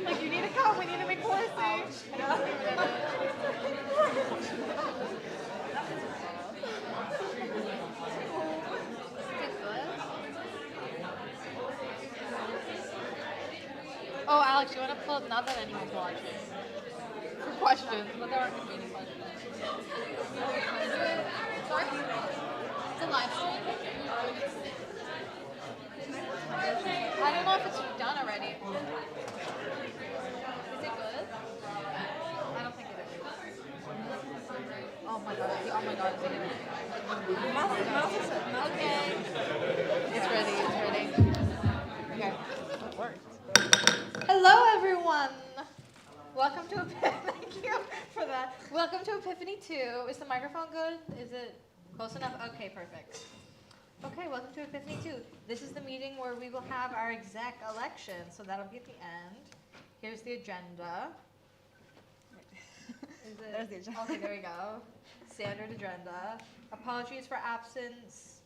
Like, you need to come, we need to make policy. Oh, Alex, you want to pull up? Not that anyone's watching. For questions, but there aren't going to be any questions. Sorry? It's a live stream? I don't know if it's done already. Is it good? I don't think it is. Oh my god, is it good? Okay. It's ready. Okay. It worked. Hello everyone! Welcome to thank you for that. Welcome to Epiphany II. Is the microphone good? Is it close enough? Okay, perfect. Okay, welcome to Epiphany II. This is the meeting where we will have our exec election, so that'll be at the end. Here's the agenda. There's the agenda. Okay, there we go. Standard agenda. Apologies for absence.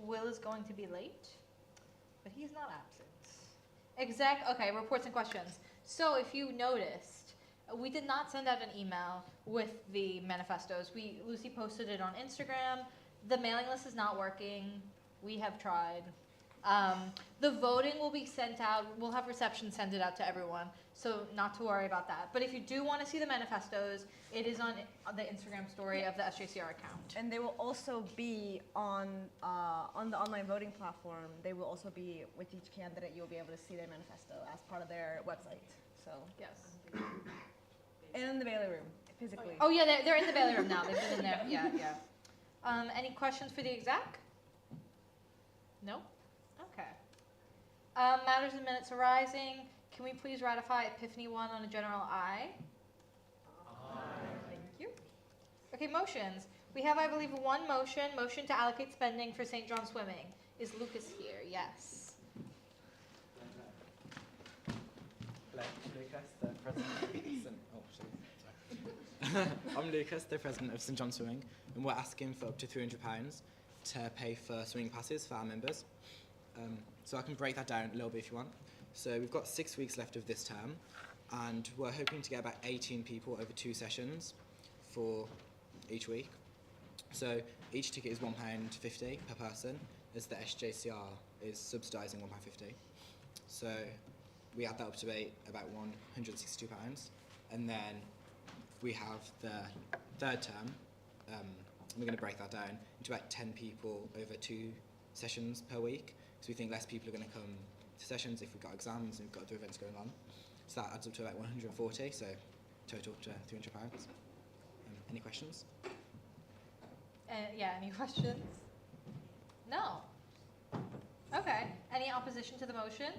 Will is going to be late, but he's not absent. Okay, reports and questions. So if you noticed, we did not send out an email with the manifestos. Lucy posted it on Instagram. The mailing list is not working. We have tried. The voting will be sent out. We'll have reception send it out to everyone, so not to worry about that. But if you do want to see the manifestos, it is on the Instagram story of the SJCR account. And they will also be on the online voting platform. They will also be with each candidate. You'll be able to see their manifesto as part of their website. So yes. And in the Bailey room, physically. Oh yeah, they're in the Bailey room now. They've been in there. Yeah. Any questions for the exec? No? Okay. Matters and minutes arising. Can we please ratify Epiphany I on a general aye? Aye. Thank you. Okay, motions. We have, I believe, one motion. Motion to allocate spending for St. John Swimming. Is Lucas here? Yes. Hello, Lucas, the president of St. I'm Lucas, the president of St. John Swimming, and we're asking for up to £300 to pay for swimming passes for our members. So I can break that down a little bit if you want. So we've got 6 weeks left of this term, and we're hoping to get about 18 people over 2 sessions for each week. So each ticket is £1.50 per person, as the SJCR is subsidising £1.50. So we add that up to about £162, and then we have the third term. We're going to break that down into about 10 people over 2 sessions per week, because we think less people are going to come to sessions if we've got exams and we've got other events going on. So that adds up to about 140, so total up to £300. Any questions? Yeah, any questions? No. Okay. Any opposition to the motion?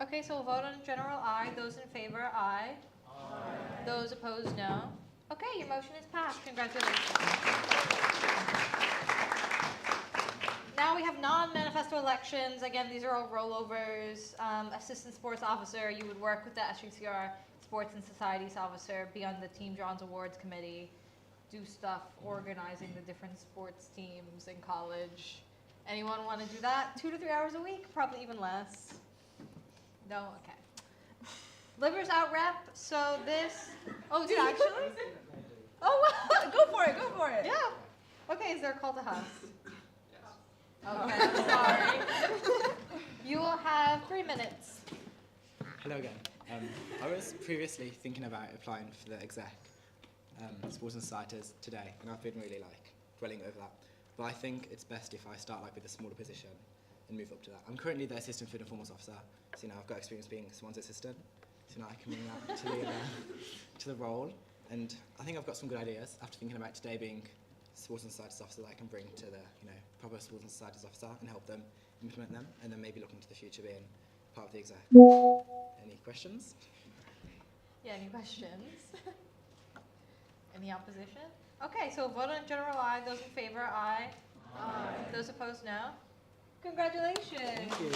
Okay, so we'll vote on general aye. Those in favor, aye. Aye. Those opposed, no. Okay, your motion is passed. Congratulations. Now we have non-manifesto elections. Again, these are all rollovers. Assistant sports officer, you would work with the SJCR Sports and Societies officer, be on the Team John's Awards committee, do stuff organizing the different sports teams in college. Anyone want to do that? 2 to 3 hours a week? Probably even less. No? Okay. Livers out rep, so this... Oh, did actually? Oh, wow. Go for it. Yeah. Okay, is there a call to house? Okay, I'm sorry. You will have 3 minutes. Hello again. I was previously thinking about applying for the exec sports and societies today, and I've been really dwelling over that. But I think it's best if I start with a smaller position and move up to that. I'm currently the assistant food and formals officer, so I've got experience being someone's assistant, so I can bring that to the role. And I think I've got some good ideas after thinking about today being sports and societies officer that I can bring to the proper sports and societies officer and help them implement them, and then maybe look into the future being part of the exec. Any questions? Yeah, any questions? Any opposition? Okay, so vote on general aye. Those in favor, aye. Aye. Those opposed, no. Congratulations. Thank you.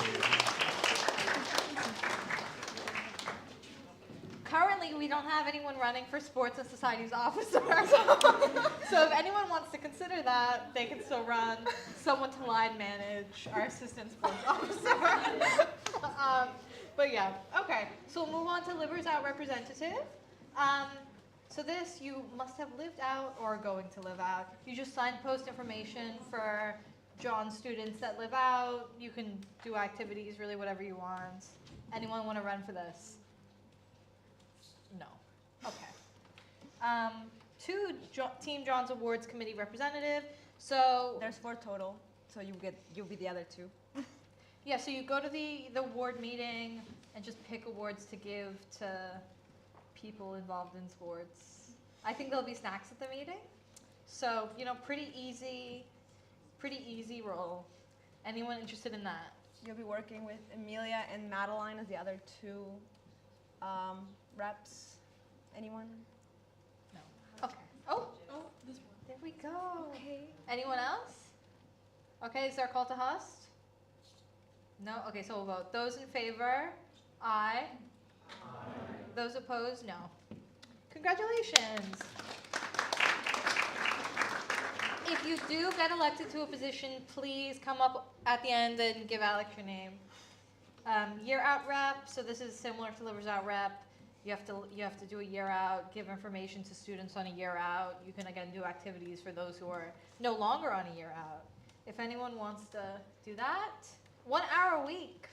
currently we don't have anyone running for sports and societies officer. So if anyone wants to consider that, they can still run. Someone to line manage our assistant sports officer. But yeah, okay. So we'll move on to Livers Out representative. So this, you must have lived out or are going to live out. You just signpost information for John students that live out. You can do activities, really whatever you want. Anyone want to run for this? No. Okay. Team John's Awards Committee representative. So There's 4 total, so you'll be the other 2. yeah, so you go to the award meeting and just pick awards to give to people involved in sports. I think there'll be snacks at the meeting. So, pretty easy role. Anyone interested in that? You'll be working with Amelia and Madeline as the other 2 reps. Anyone? No. Okay. Oh, this one. There we go. Okay. Anyone else? Okay, is there a call to host? No? Okay, so we'll vote. Those in favor? Aye. Those opposed? No. Congratulations. If you do get elected to a position, please come up at the end and give Alex your name. Year out rep, so this is similar to Livers Out rep. You have to do a year out, give information to students on a year out. You can again do activities for those who are no longer on a year out. If anyone wants to do that, 1 hour a week.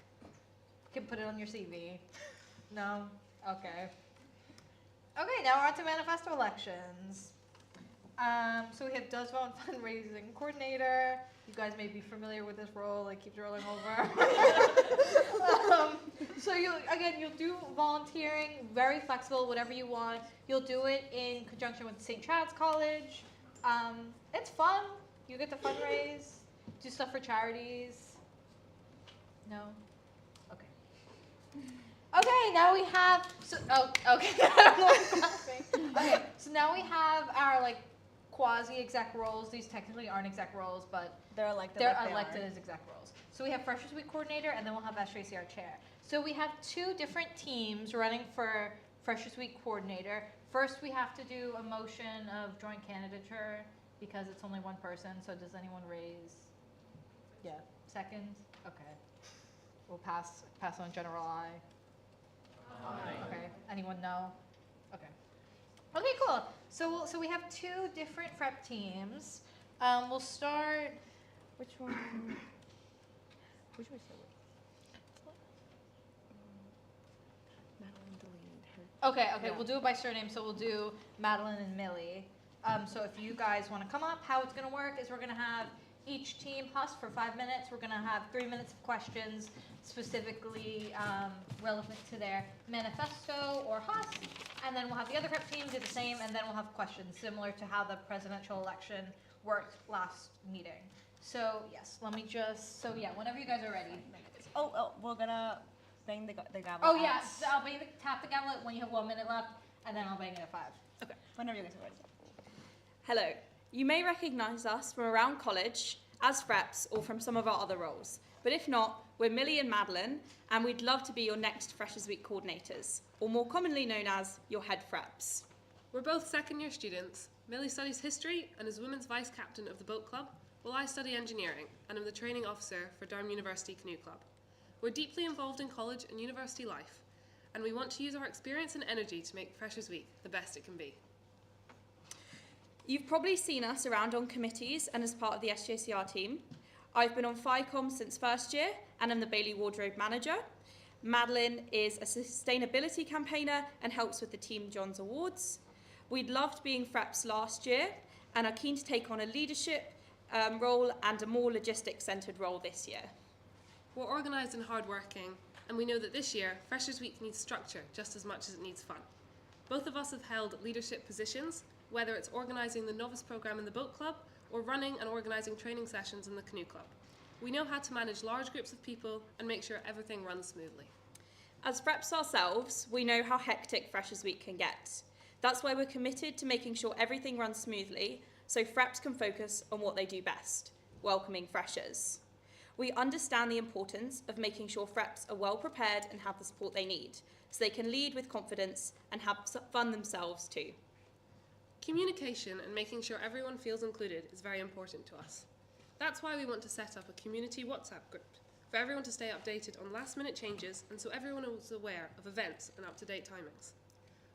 You can put it on your CV. No? Okay. Okay, now we're on to manifesto elections. So we have Does Vote fundraising coordinator. You guys may be familiar with this role. It keeps rolling over. So you'll do volunteering, very flexible, whatever you want. You'll do it in conjunction with St. Chad's College. It's fun. You get to fundraise, do stuff for charities. No? Okay. Okay, now we have, okay. I don't know what's happening. Okay, so now we have our quasi-exec roles. These technically aren't exec roles, but They're elected. they're like they elected are. as exec roles. So we have Freshers Week coordinator, and then we'll have Tracy, our chair. So we have 2 different teams running for Freshers Week coordinator. First, we have to do a motion of joint candidature because it's only one person. So does anyone raise? Yeah. Second? Okay. We'll pass on general aye. Okay. Anyone no? Okay. Okay, cool. So we have 2 different prep teams. We'll start. Which one? Which one start with? Madeline deleted her. Okay. Yeah. We'll do it by surname. So we'll do Madeline and Millie. So if you guys want to come up, how it's going to work is we're going to have each team host for 5 minutes. We're going to have 3 minutes of questions specifically relevant to their manifesto or HUS, and then we'll have the other prep team do the same, and then we'll have questions similar to how the presidential election worked last meeting. So yes, let me just, whenever you guys are ready. Oh, we're gonna bang the gavel. Oh at- yes, I'll tap the gavel when you have 1 minute left, and then I'll bang it at 5. Okay, whenever you guys are ready. Hello. You may recognise us from around college, as Freps, or from some of our other roles. But if not, we're Millie and Madeline, and we'd love to be your next Freshers Week coordinators, or more commonly known as your head Freps. We're both second-year students. Millie studies history and is women's vice-captain of the boat club, while I study engineering and am the training officer for Durham University Canoe Club. We're deeply involved in college and university life, and we want to use our experience and energy to make Freshers Week the best it can be. You've probably seen us around on committees and as part of the SJCR team. I've been on FICOM since first year and am the Bailey Wardrobe manager. Madeline is a sustainability campaigner and helps with the Team John's Awards. We'd loved being Freps last year and are keen to take on a leadership role and a more logistics-centred role this year. We're organised and hard-working, and we know that this year, Freshers Week needs structure just as much as it needs fun. Both of us have held leadership positions, whether it's organising the novice programme in the boat club or running and organising training sessions in the canoe club. We know how to manage large groups of people and make sure everything runs smoothly. As Freps ourselves, we know how hectic Freshers Week can get. That's why we're committed to making sure everything runs smoothly so Freps can focus on what they do best, welcoming freshers. We understand the importance of making sure Freps are well prepared and have the support they need. so they can lead with confidence and have fun themselves too. Communication and making sure everyone feels included is very important to us. That's why we want to set up a community WhatsApp group for everyone to stay updated on last-minute changes and so everyone is aware of events and up-to-date timings.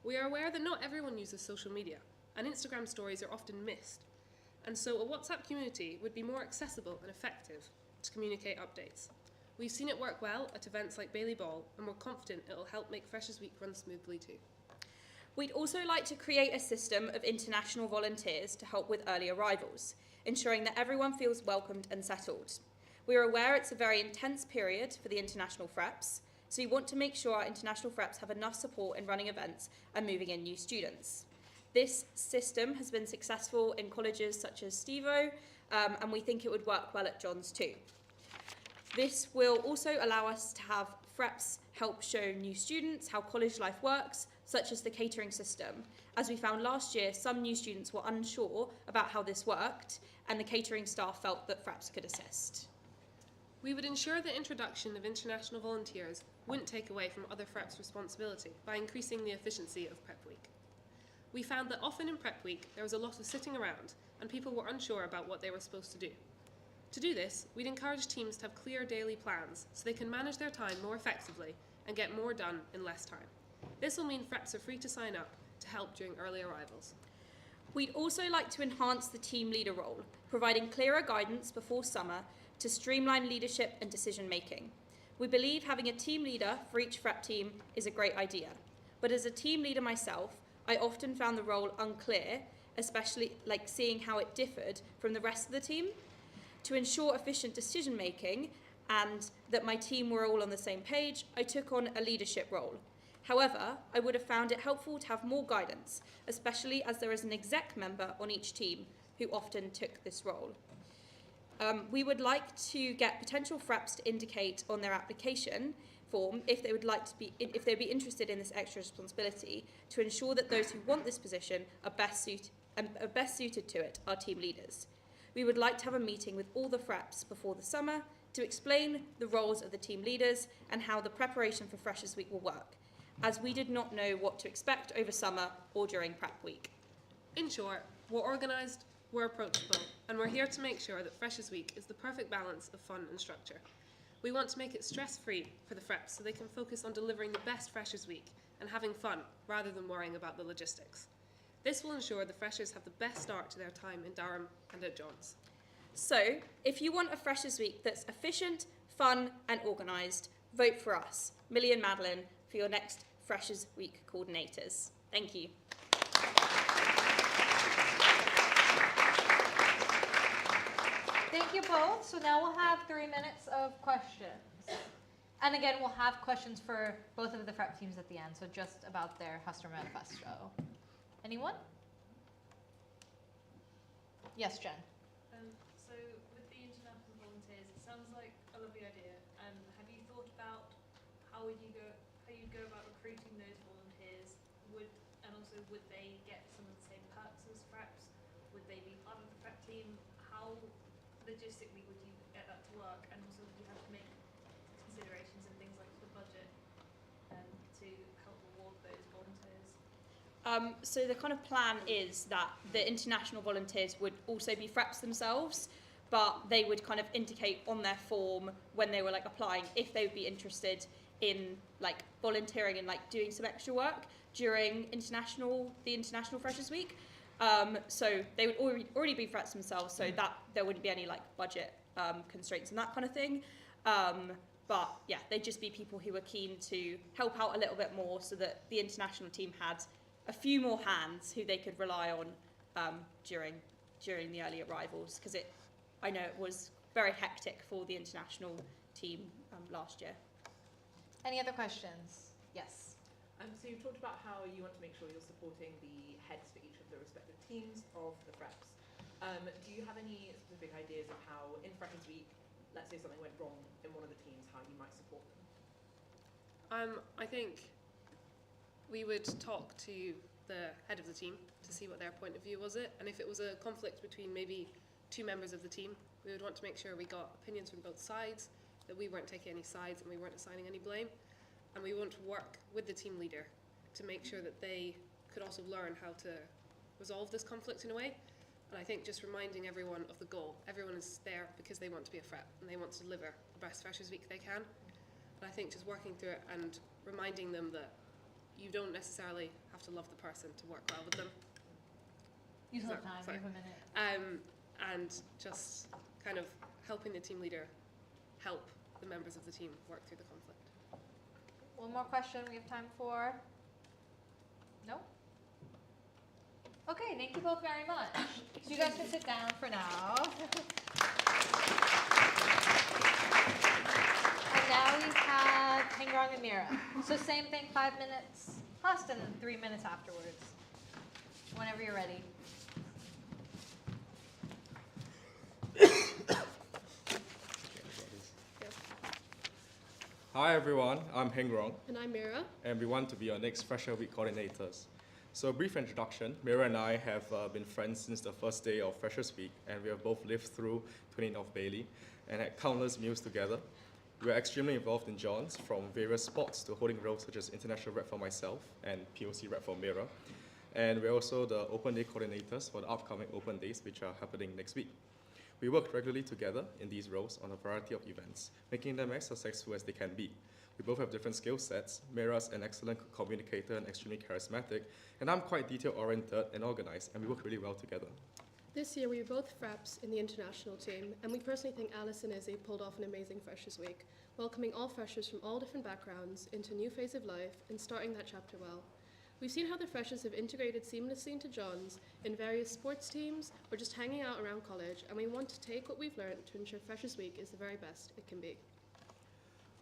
We are aware that not everyone uses social media, and Instagram stories are often missed, and so a WhatsApp community would be more accessible and effective to communicate updates. We've seen it work well at events like Bailey Ball, and we're confident it'll help make Freshers Week run smoothly too. We'd also like to create a system of international volunteers to help with early arrivals, ensuring that everyone feels welcomed and settled. We are aware it's a very intense period for the international FREPs, so we want to make sure our international FREPs have enough support in running events and moving in new students. This system has been successful in colleges such as Stevo, and we think it would work well at Johns too. This will also allow us to have FREPs help show new students how college life works, such as the catering system. As we found last year, some new students were unsure about how this worked, and the catering staff felt that FREPs could assist. We would ensure the introduction of international volunteers wouldn't take away from other FREPs' responsibility by increasing the efficiency of Prep Week. We found that often in Prep Week there was a lot of sitting around and people were unsure about what they were supposed to do. To do this, we'd encourage teams to have clear daily plans so they can manage their time more effectively and get more done in less time. This will mean FREPs are free to sign up to help during early arrivals. We'd also like to enhance the team leader role, providing clearer guidance before summer to streamline leadership and decision making. We believe having a team leader for each FREP team is a great idea, but as a team leader myself, I often found the role unclear, especially like seeing how it differed from the rest of the team. To ensure efficient decision making and that my team were all on the same page, I took on a leadership role. However, I would have found it helpful to have more guidance, especially as there is an exec member on each team who often took this role. We would like to get potential FREPs to indicate on their application form if they would if they'd be interested in this extra responsibility to ensure that those who want this position are best suited to it are team leaders. We would like to have a meeting with all the FREPs before the summer to explain the roles of the team leaders and how the preparation for Freshers Week will work, as we did not know what to expect over summer or during Prep Week. In short, we're organised, we're approachable, and we're here to make sure that Freshers Week is the perfect balance of fun and structure. We want to make it stress-free for the FREPs so they can focus on delivering the best Freshers Week and having fun rather than worrying about the logistics. This will ensure the freshers have the best start to their time in Durham and at Johns. So, if you want a Freshers Week that's efficient, fun and organised, vote for us, Millie and Madeline, for your next Freshers Week coordinators. Thank you. Thank you both. So now we'll have 3 minutes of questions. And again, we'll have questions for both of the FREP teams at the end, so just about their Huster Manifesto. Anyone? Yes, Jen. So with the international volunteers, it sounds like a lovely idea. Have you thought about how you'd go about recruiting those volunteers? And also would they get some of the same perks as FREPs? Would they be part of the FREP team? How logistically would you get that to work? And also would you have to make considerations and things like the budget to help reward those volunteers? So the kind of plan is that the international volunteers would also be FREPs themselves, but they would kind of indicate on their form when they were like applying if they would be interested in like volunteering and like doing some extra work during the International Freshers Week. So they would already be FREPs themselves, so that there wouldn't be any like budget constraints and that kind of thing. But yeah, they'd just be people who were keen to help out a little bit more so that the international team had a few more hands who they could rely on during the early arrivals, because I know it was very hectic for the international team last year. Any other questions? Yes. So you've talked about how you want to make sure you're supporting the heads for each of the respective teams of the FREPs. Do you have any specific ideas of how in Freshers Week, let's say something went wrong in one of the teams, how you might support them? I think we would talk to the head of the team to see what their point of view was and if it was a conflict between maybe two members of the team, we would want to make sure we got opinions from both sides, that we weren't taking any sides and we weren't assigning any blame. and we want to work with the team leader to make sure that they could also learn how to resolve this conflict in a way. And I think just reminding everyone of the goal. Everyone is there because they want to be a FREP and they want to deliver the best Freshers Week they can. And I think just working through it and reminding them that you don't necessarily have to love the person to work well with them. You still have time, Sorry. you have a minute. And just kind of helping the team leader help the members of the team work through the conflict. One more question we have time for. No? Okay, thank you both very much. So you guys can sit down for now. And now we have Hengrong and Mira. So same thing, 5 minutes, plus and 3 minutes afterwards. Whenever you're ready. Hi everyone, I'm Hengrong, And I'm Mira. and we want to be your next Fresher Week coordinators. So a brief introduction, Mira and I have been friends since the first day of Freshers Week, and we have both lived through 20 North Bailey and had countless meals together. We are extremely involved in Johns, from various sports to holding roles such as international rep for myself and POC rep for Mira. And we're also the open day coordinators for the upcoming open days, which are happening next week. We work regularly together in these roles on a variety of events, making them as successful as they can be. We both have different skill sets. Mira's an excellent communicator and extremely charismatic, and I'm quite detail-oriented and organized, and we work really well together. This year we were both FREPs in the international team, and we personally think Alice and Izzy pulled off an amazing Freshers Week, welcoming all freshers from all different backgrounds into a new phase of life and starting that chapter well. We've seen how the freshers have integrated seamlessly into Johns in various sports teams or just hanging out around college, and we want to take what we've learned to ensure Freshers Week is the very best it can be.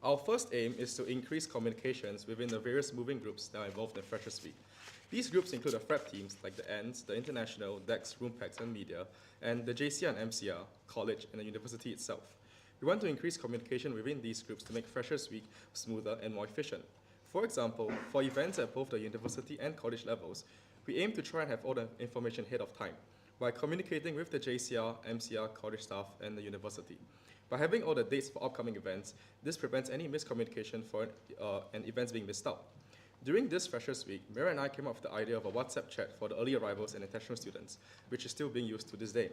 Our first aim is to increase communications within the various moving groups that are involved in Freshers Week. These groups include the FREP teams like the ANDS, the International, DEX, Roompacks and Media, and the JCR and MCR, college, and the university itself. We want to increase communication within these groups to make Freshers Week smoother and more efficient. For example, for events at both the university and college levels, we aim to try and have all the information ahead of time by communicating with the JCR, MCR, college staff, and the university. By having all the dates for upcoming events, this prevents any miscommunication and events being missed out. During this Freshers Week, Mira and I came up with the idea of a WhatsApp chat for the early arrivals and international students, which is still being used to this day.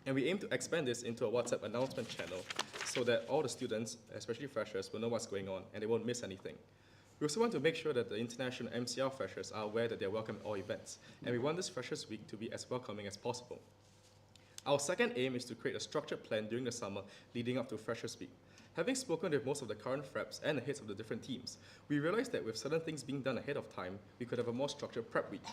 And we aim to expand this into a WhatsApp announcement channel so that all the students, especially freshers, will know what's going on and they won't miss anything. We also want to make sure that the international MCR freshers are aware that they're welcome at all events, and we want this Freshers Week to be as welcoming as possible. Our second aim is to create a structured plan during the summer leading up to Freshers Week. Having spoken with most of the current FREPs and the heads of the different teams, we realized that with certain things being done ahead of time, we could have a more structured prep week,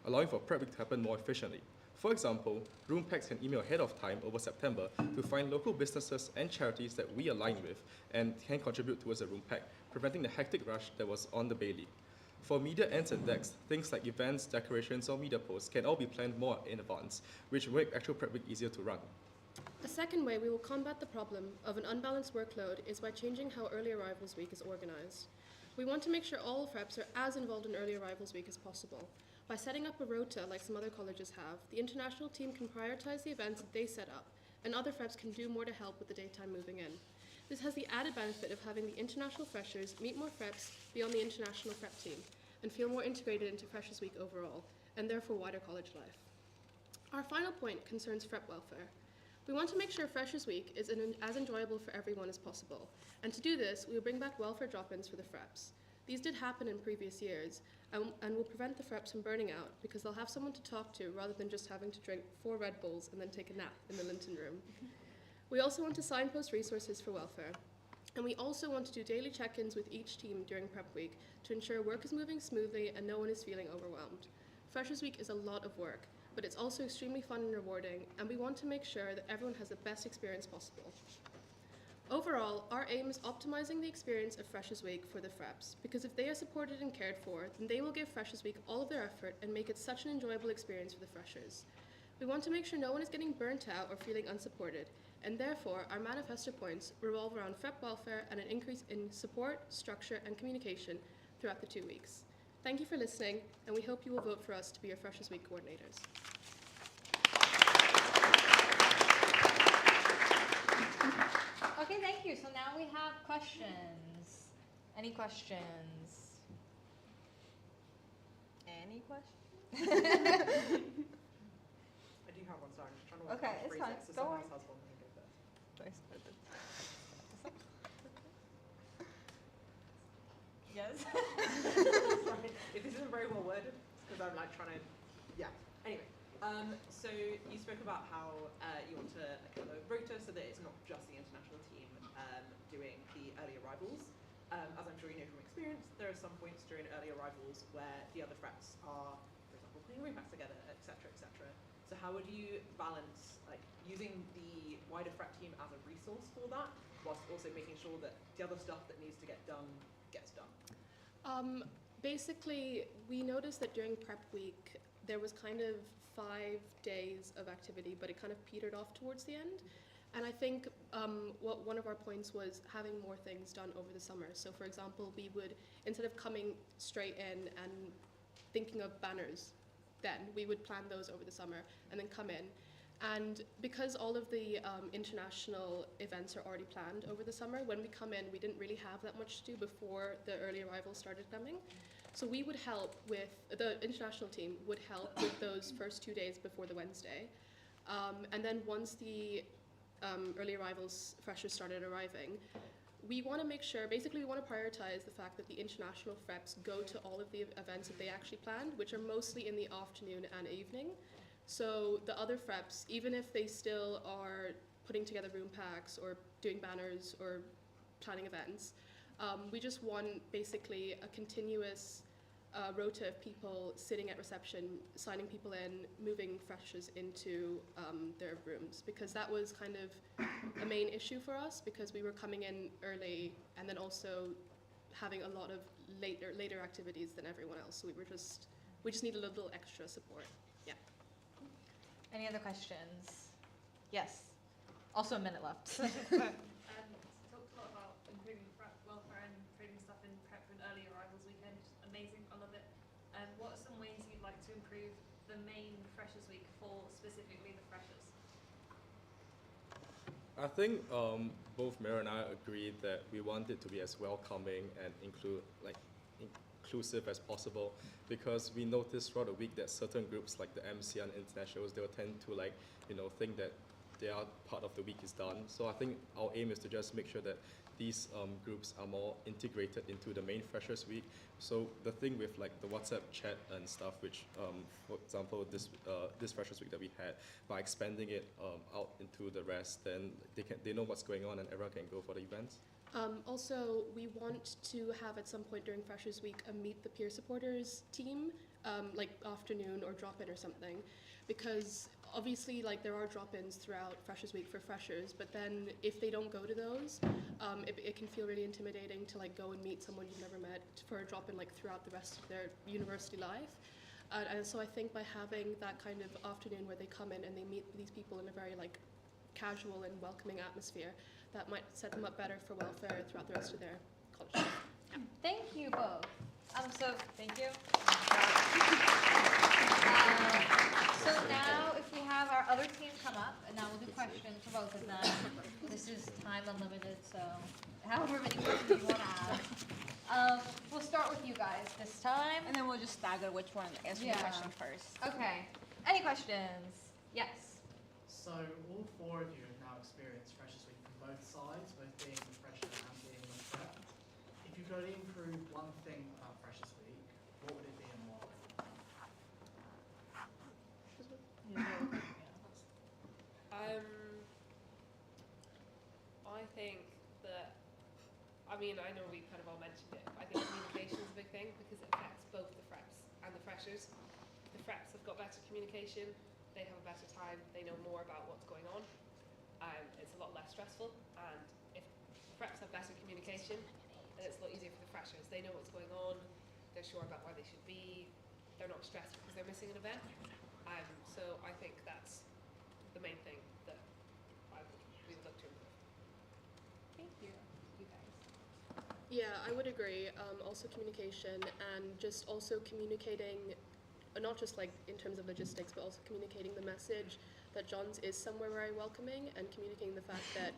allowing for prep week to happen more efficiently. For example, Roompacks can email ahead of time over September to find local businesses and charities that we align with and can contribute towards the room pack, preventing the hectic rush that was on the Bailey. For media ends and decks, things like events, decorations, or media posts can all be planned more in advance, which will make actual prep week easier to run. A second way we will combat the problem of an unbalanced workload is by changing how Early Arrivals Week is organized. We want to make sure all FREPs are as involved in Early Arrivals Week as possible. By setting up a rota like some other colleges have, the international team can prioritize the events that they set up, and other FREPs can do more to help with the daytime moving in. This has the added benefit of having the international freshers meet more FREPs beyond the international FREP team, and feel more integrated into Freshers Week overall, and therefore wider college life. Our final point concerns FREP welfare. We want to make sure Freshers Week is as enjoyable for everyone as possible, and to do this, we will bring back welfare drop-ins for the FREPs. These did happen in previous years, and will prevent the FREPs from burning out because they'll have someone to talk to rather than just having to drink 4 Red Bulls and then take a nap in the Linton room. We also want to signpost resources for welfare, and we also want to do daily check-ins with each team during prep week to ensure work is moving smoothly and no one is feeling overwhelmed. Freshers Week is a lot of work, but it's also extremely fun and rewarding, and we want to make sure that everyone has the best experience possible. Overall, our aim is optimizing the experience of Freshers Week for the FREPs, because if they are supported and cared for, then they will give Freshers Week all of their effort and make it such an enjoyable experience for the freshers. We want to make sure no one is getting burnt out or feeling unsupported, and therefore our manifesto points revolve around FREP welfare and an increase in support, structure, and communication throughout the 2 weeks. Thank you for listening, and we hope you will vote for us to be your Freshers Week coordinators. Okay, thank you. So now we have questions. Any questions? Any questions? I do have one, sorry, I'm just trying to work Okay, out it's three fine. sets, so Go someone on. else has one, then go first. Yes. Sorry, if this isn't very well worded, it's because I'm like trying to, yeah. Anyway, so you spoke about how you want to have a rota so that it's not just the international team doing the early arrivals. As I'm sure you know from experience, there are some points during early arrivals where the other frets are, for example, playing room packs together, etc., etc. So how would you balance like using the wider fret team as a resource for that, whilst also making sure that the other stuff that needs to get done gets done? Basically, we noticed that during prep week, there was kind of 5 days of activity, but it kind of petered off towards the end. And I think one of our points was having more things done over the summer. So for example, we would, instead of coming straight in and thinking of banners, then we would plan those over the summer and then come in. And because all of the international events are already planned over the summer, when we come in, we didn't really have that much to do before the early arrivals started coming. So we would help with, the international team would help with those first 2 days before the Wednesday. And then once the early arrivals freshers started arriving, we want to make sure, basically we want to prioritize the fact that the international freps go to all of the events that they actually planned, which are mostly in the afternoon and evening. So the other freps, even if they still are putting together room packs or doing banners or planning events, we just want basically a continuous rota of people sitting at reception, signing people in, moving freshers into their rooms, because that was kind of a main issue for us, because we were coming in early and then also having a lot of later activities than everyone else. So we just need a little extra support. Yeah. Any other questions? Yes. Also a minute left. Talked a lot about improving prep welfare and improving stuff in prep for an early arrivals weekend. Amazing, I love it. What are some ways you'd like to improve the main Freshers Week for specifically the freshers? I think both Mira and I agree that we want it to be as welcoming and inclusive as possible, because we noticed throughout the week that certain groups like the MC and internationals, they will tend to think that their part of the week is done. So I think our aim is to just make sure that these groups are more integrated into the main Freshers Week. So the thing with like the WhatsApp chat and stuff, which for example this Freshers Week that we had, by expanding it out into the rest, then they know what's going on and everyone can go for the events. Also, we want to have at some point during Freshers Week a Meet the Peer Supporters team, like afternoon or drop-in or something, because obviously there are drop-ins throughout Freshers Week for freshers, but then if they don't go to those, it can feel really intimidating to go and meet someone you've never met for a drop-in throughout the rest of their university life. And so I think by having that kind of afternoon where they come in and they meet these people in a very casual and welcoming atmosphere, that might set them up better for welfare throughout the rest of their college life. Yeah. Thank you both. Thank you. So now if we have our other team come up, and now we'll do questions for both of them. This is time unlimited, so however many questions you want to ask. We'll start with you guys this time. And then we'll just stagger which one answers Yeah. the question first. Okay. Any questions? Yes. So all 4 of you have now experienced Freshers Week from both sides, both being the fresher and being the prep. If you could only improve one thing about Freshers Week, what would it be and why? I think that, I know we kind of all mentioned it, but I think communication is a big thing because it affects both the freps and the freshers. The freps have got better communication, they have a better time, they know more about what's going on, it's a lot less stressful, and if freps have better communication, then it's a lot easier for the freshers. They know what's going on, they're sure about where they should be, they're not stressed because they're missing an event. So I think that's the main thing that we would look to improve. Thank you. You guys. Yeah, I would agree. Also communication, and just also communicating, not just in terms of logistics, but also communicating the message that John's is somewhere very welcoming, and communicating the fact that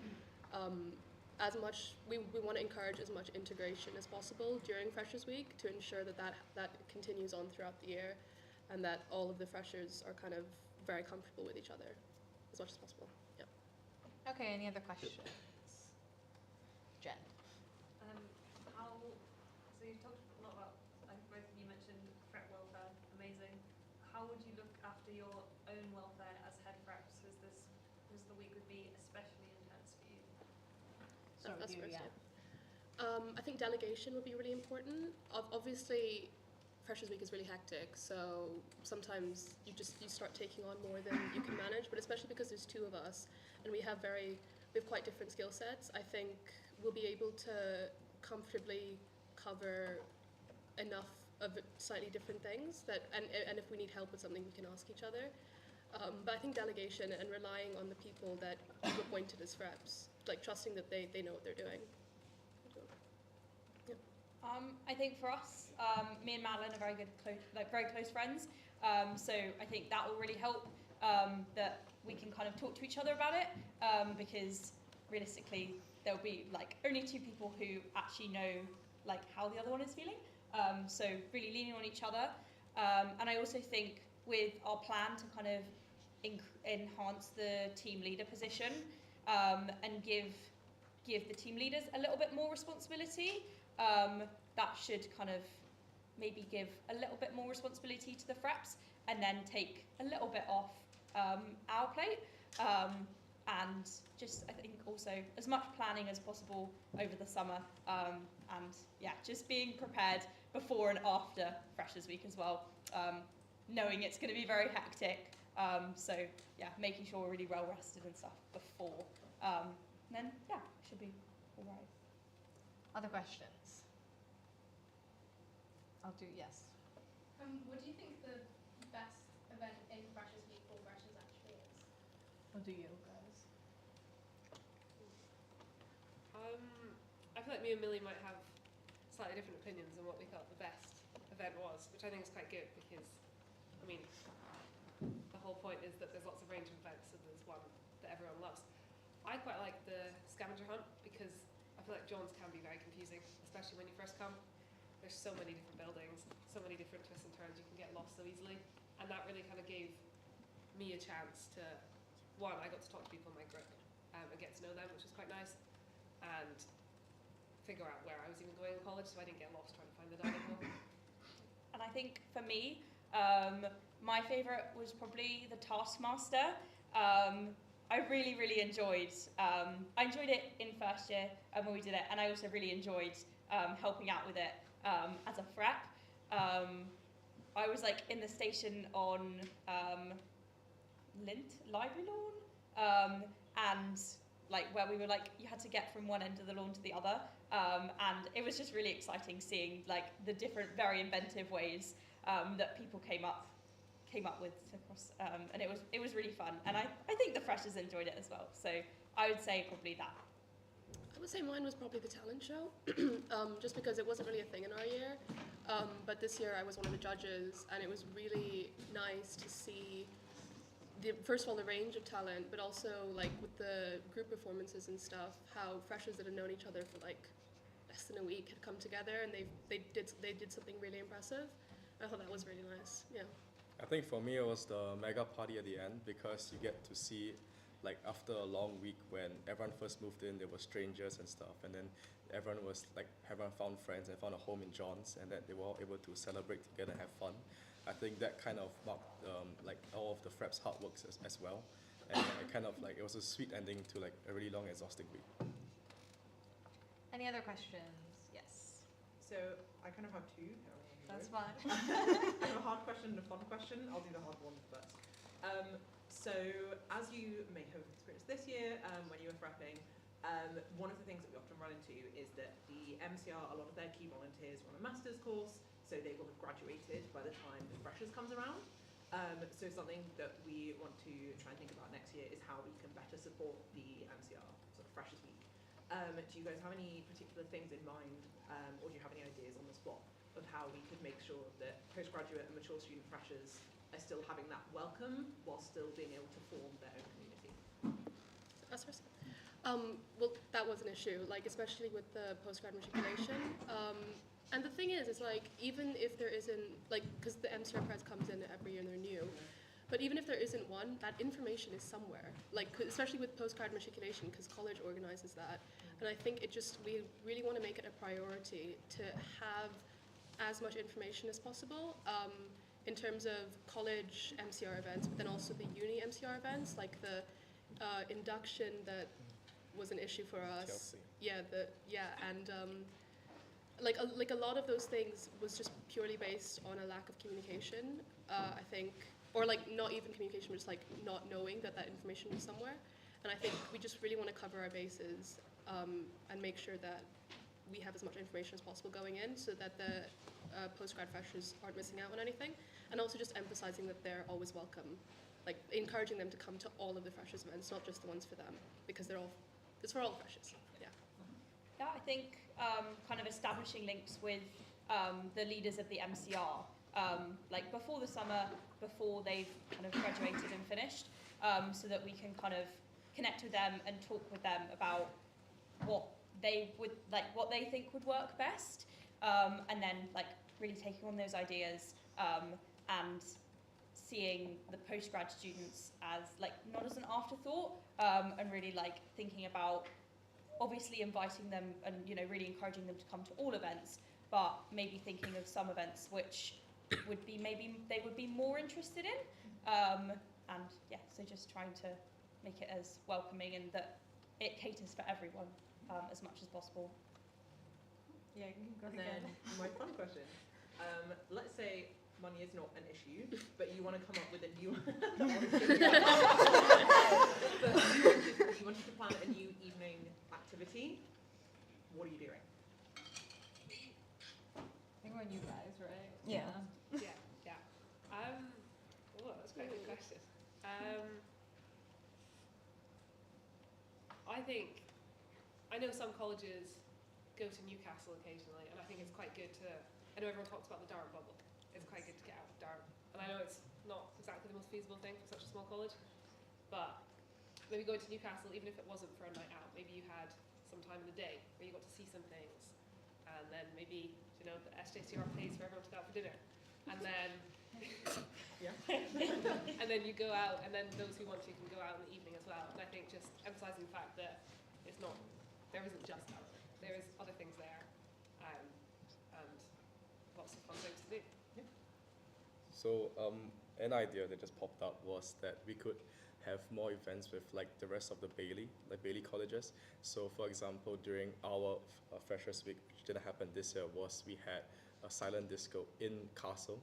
we want to encourage as much integration as possible during Freshers Week to ensure that continues on throughout the year, and that all of the freshers are kind of very comfortable with each other as much as possible. Yeah. Okay, any other questions? Jen. How, so you've talked a lot about, I think both of you mentioned prep welfare, amazing. How would you look after your own welfare as head preps? Because the week would be especially intense for you. That's first, yeah. I think delegation would be really important. Obviously, Freshers Week is really hectic, so sometimes you start taking on more than you can manage, but especially because there's two of us and we have quite different skill sets, I think we'll be able to comfortably cover enough of slightly different things and if we need help with something, we can ask each other. But I think delegation and relying on the people that you've appointed as reps, like trusting that they know what they're doing. Yeah. I think for us, me and Madeline are very close friends. So I think that will really help that we can kind of talk to each other about it because realistically there'll be like only two people who actually know like how the other one is feeling. So really leaning on each other. And I also think with our plan to kind of enhance the team leader position and give the team leaders a little bit more responsibility, that should kind of maybe give a little bit more responsibility to the fraps and then take a little bit off our plate. And just, I think also as much planning as possible over the summer. And yeah, just being prepared before and after Freshers Week as well. Knowing it's going to be very hectic. So yeah, making sure we're really well rested and stuff before. And then yeah, should be all right. Other questions? I'll do yes. What do you think the best event in Freshers Week for freshers actually is? I'll do you guys. I feel like me and Millie might have slightly different opinions on what we thought the best event was, which I think is quite good because, I mean, the whole point is that there's lots of range of events and there's one that everyone loves. I quite like the scavenger hunt because I feel like John's can be very confusing, especially when you first come. There's so many different buildings, so many different twists and turns, you can get lost so easily. And that really kind of gave me a chance to, one, I got to talk to people in my group and get to know them, which was quite nice, and figure out where I was even going in college so I didn't get lost trying to find the dining hall. And I think for me, my favourite was probably the Taskmaster. I really, really enjoyed, I enjoyed it in first year when we did it, and I also really enjoyed helping out with it as a frep. I was like in the station on Library Lawn, and like where we were like, you had to get from one end of the lawn to the other, and it was just really exciting seeing like the different, very inventive ways that people came up with to cross, and it was really fun, and I think the freshers enjoyed it as well. So I would say probably that. I would say mine was probably the talent show, just because it wasn't really a thing in our year, but this year I was one of the judges, and it was really nice to see first of all the range of talent, but also like with the group performances and stuff, how freshers that had known each other for like less than a week had come together and they did something really impressive. I thought that was really nice. Yeah. I think for me it was the mega party at the end because you get to see, like after a long week when everyone first moved in, there were strangers and stuff, and then everyone found friends and found a home in John's, and that they were all able to celebrate together and have fun. I think that kind of marked like all of the Fraps' hard work as well, and it was a sweet ending to like a really long, exhausting week. Any other questions? Yes. So I kind of have two. That's fine. I have a hard question and a fun question. I'll do the hard one first. So as you may have experienced this year when you were frapping, one of the things that we often run into is that the MCR, a lot of their key volunteers run a master's course, so they will have graduated by the time the freshers comes around. So something that we want to try and think about next year is how we can better support the MCR sort of freshers week. Do you guys have any particular things in mind, or do you have any ideas on the spot of how we could make sure that postgraduate and mature student freshers are still having that welcome while still being able to form their own community? That's first. Well, that was an issue, like especially with the postgrad matriculation. And the thing is, it's like even if there isn't, like, because the MCR prize comes in every year and they're new, but even if there isn't one, that information is somewhere. Like, especially with postgrad matriculation, because college organizes that. And I think we really want to make it a priority to have as much information as possible in terms of college MCR events, but then also the uni MCR events, like the induction that was an issue for us. TLC. And like a lot of those things was just purely based on a lack of communication, I think, or like not even communication, but just like not knowing that information was somewhere. And I think we just really want to cover our bases and make sure that we have as much information as possible going in, so that the postgrad freshers aren't missing out on anything, and also just emphasizing that they're always welcome, like encouraging them to come to all of the freshers events, not just the ones for them, because it's for all freshers. Yeah, I think kind of establishing links with the leaders of the MCR, like before the summer, before they've kind of graduated and finished, so that we can kind of connect with them and talk with them about what they think would work best, and then like really taking on those ideas and seeing the postgrad students as like not as an afterthought, and really like thinking about obviously inviting them and really encouraging them to come to all events, but maybe thinking of some events which would be maybe they would be more interested in, and yeah, so just trying to make it as welcoming and that it caters for everyone as much as possible. Yeah, you can go And then my fun question. Let's say money is not an issue, but you want to come up with a new you wanted to plan a new evening activity. What are you doing? I think we're you guys, right? Yeah. Yeah. Oh, that's quite a good question. I know some colleges go to Newcastle occasionally, and I think it's quite good to. I know everyone talks about the Durham bubble. It's quite good to get out of Durham, and I know it's not exactly the most feasible thing for such a small college, but maybe going to Newcastle, even if it wasn't for a night out, maybe you had some time in the day where you got to see some things, and then maybe the SJCR pays for everyone to go out for dinner, and then and then you go out, and then those who want to can go out in the evening as well. And I think just emphasising the fact that there isn't just that, there is other things there, and lots of fun things to do. So an idea that just popped up was that we could have more events with like the rest of the Bailey colleges. So for example, during our Freshers Week, which didn't happen this year, was we had a silent disco in Castle,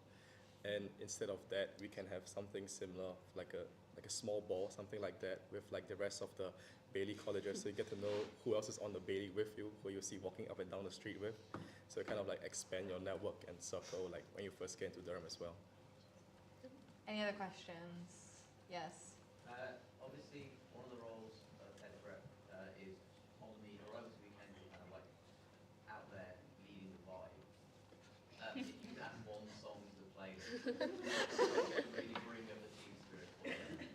and instead of that, we can have something similar, like a small ball, something like that, with like the rest of the Bailey colleges, so you get to know who else is on the Bailey with you, who you see walking up and down the street with. So kind of like expand your network and circle, like when you first get into Durham as well. Any other questions? Yes. Obviously, one of the roles of head rep is on the media, or over the weekend, you're kind of like out there leading the vibe. If you had one song to play that really bring up the team spirit, what would it be?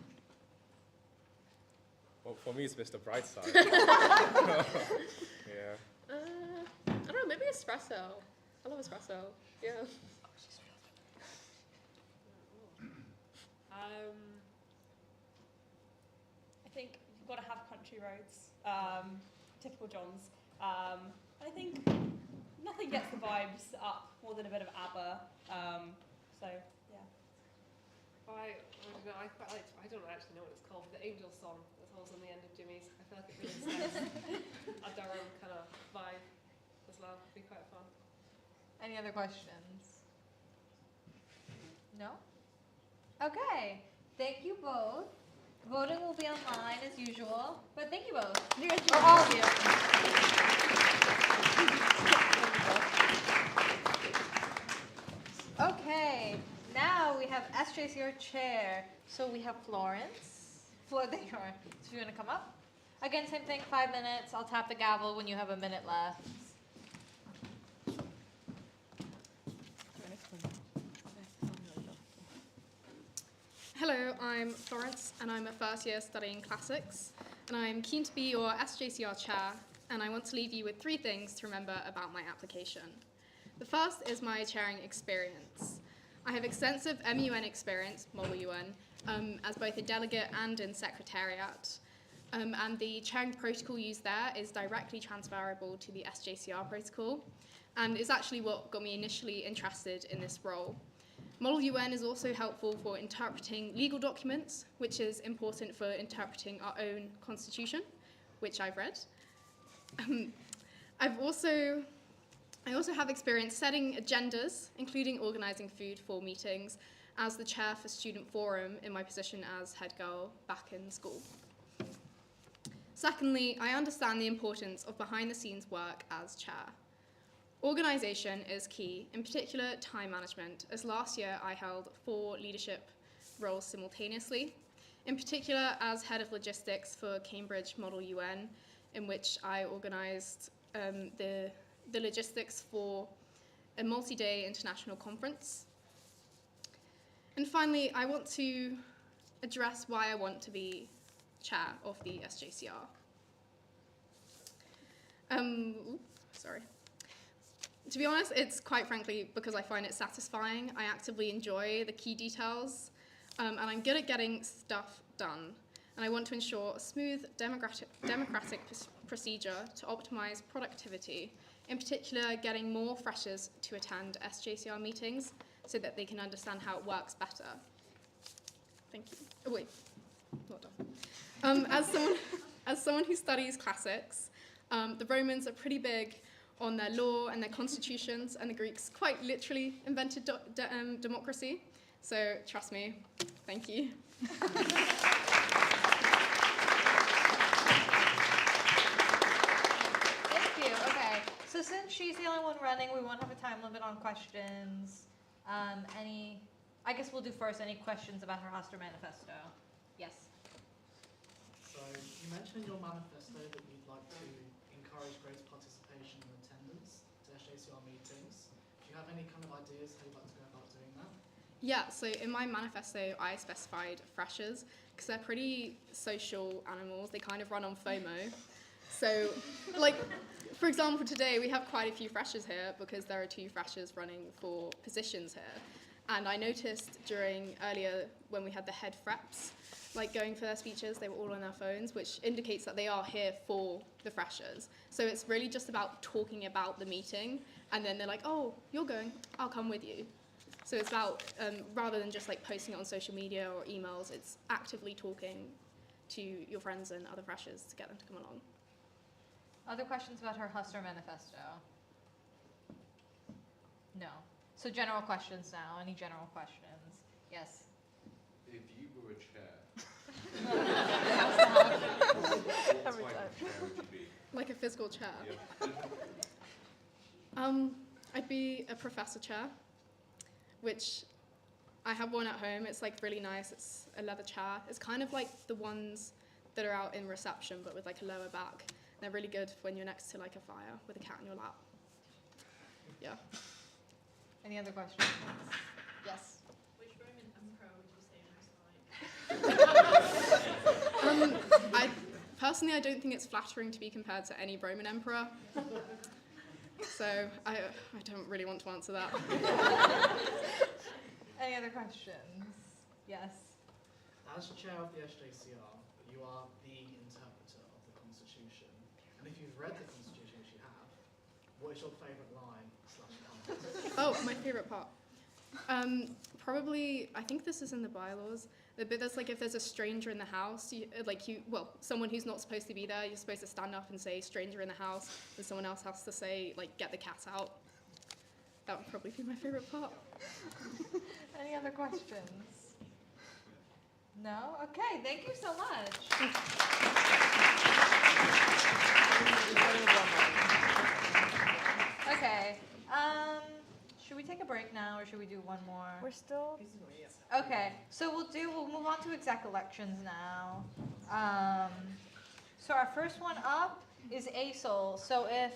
Well, for me, it's Mr. Brightside. Yeah. I don't know, maybe espresso. I love espresso. Yeah. I think you've got to have country roads, typical Johns. I think nothing gets the vibes up more than a bit of ABBA. So yeah. I don't know. I don't actually know what it's called. The Angel song that's always on the end of Jimmy's. I feel like it really says a Durham kind of vibe as well. It'd be quite fun. Any other questions? No? Okay. Thank you both. Voting will be online as usual, but thank you both. You guys Or all of you. Okay, now we have SJCR chair. So we have Florence. There you are. So you want to come up? Again, same thing, 5 minutes. I'll tap the gavel when you have a minute left. Hello, I'm Florence, and I'm a first year studying classics. and I'm keen to be your SJCR chair, and I want to leave you with 3 things to remember about my application. The first is my chairing experience. I have extensive MUN experience, Model UN, as both a delegate and in secretariat. And the chairing protocol used there is directly transferable to the SJCR protocol, and is actually what got me initially interested in this role. Model UN is also helpful for interpreting legal documents, which is important for interpreting our own constitution, which I've read. I also have experience setting agendas, including organising food for meetings, as the chair for Student Forum in my position as head girl back in school. Secondly, I understand the importance of behind-the-scenes work as chair. Organisation is key, in particular time management, as last year I held 4 leadership roles simultaneously, in particular as head of logistics for Cambridge Model UN, in which I organised the logistics for a multi-day international conference. And finally, I want to address why I want to be chair of the SJCR. Sorry. To be honest, it's quite frankly because I find it satisfying. I actively enjoy the key details, and I'm good at getting stuff done. And I want to ensure a smooth, democratic procedure to optimize productivity, in particular getting more freshers to attend SJCR meetings so that they can understand how it works better. Thank you. Oh, wait, not done. As someone who studies classics, the Romans are pretty big on their law and their constitutions, and the Greeks quite literally invented democracy. So trust me. Thank you. Thank you. Okay. So since she's the only one running, we won't have a time limit on questions. I guess we'll do first any questions about her Huster manifesto. Yes. So you mentioned in your manifesto that you'd like to encourage greater participation and attendance to SJCR meetings. Do you have any kind of ideas how you'd like to go about doing that? Yeah, so in my manifesto, I specified freshers because they're pretty social animals. They kind of run on FOMO. So, like, for example, today we have quite a few freshers here because there are 2 freshers running for positions here. And I noticed earlier when we had the head freps, like going for their speeches, they were all on their phones, which indicates that they are here for the freshers. So it's really just about talking about the meeting, and then they're like, oh, you're going, I'll come with you. So it's about, rather than just like posting it on social media or emails, it's actively talking to your friends and other freshers to get them to come along. Other questions about her Huster manifesto? No. So general questions now. Any general questions? Yes. If you were a chair, what Every type time. of chair would you be? Like a physical chair. Yeah. I'd be a professor chair, which I have one at home. It's like really nice. It's a leather chair. It's kind of like the ones that are out in reception, but with like a lower back. They're really good when you're next to like a fire with a cat in your lap. Yeah. Any other questions? Yes. Which Roman emperor would you say most like? Personally, I don't think it's flattering to be compared to any Roman emperor. So I don't really want to answer that. Any other questions? Yes. As chair of the SJCR, you are the interpreter of the Constitution. And if you've read the Constitution, which you have, what is your favourite line / comment? Oh, my favourite part. Probably, I think this is in the bylaws. The bit that's like if there's a stranger in the house, someone who's not supposed to be there, you're supposed to stand up and say stranger in the house, and someone else has to say like get the cat out. That would probably be my favourite part. Any other questions? No? Okay, thank you so much. Okay. Should we take a break now or should we do one more? We're still. Okay, so we'll move on to exec elections now. So our first one up is ASOL. So if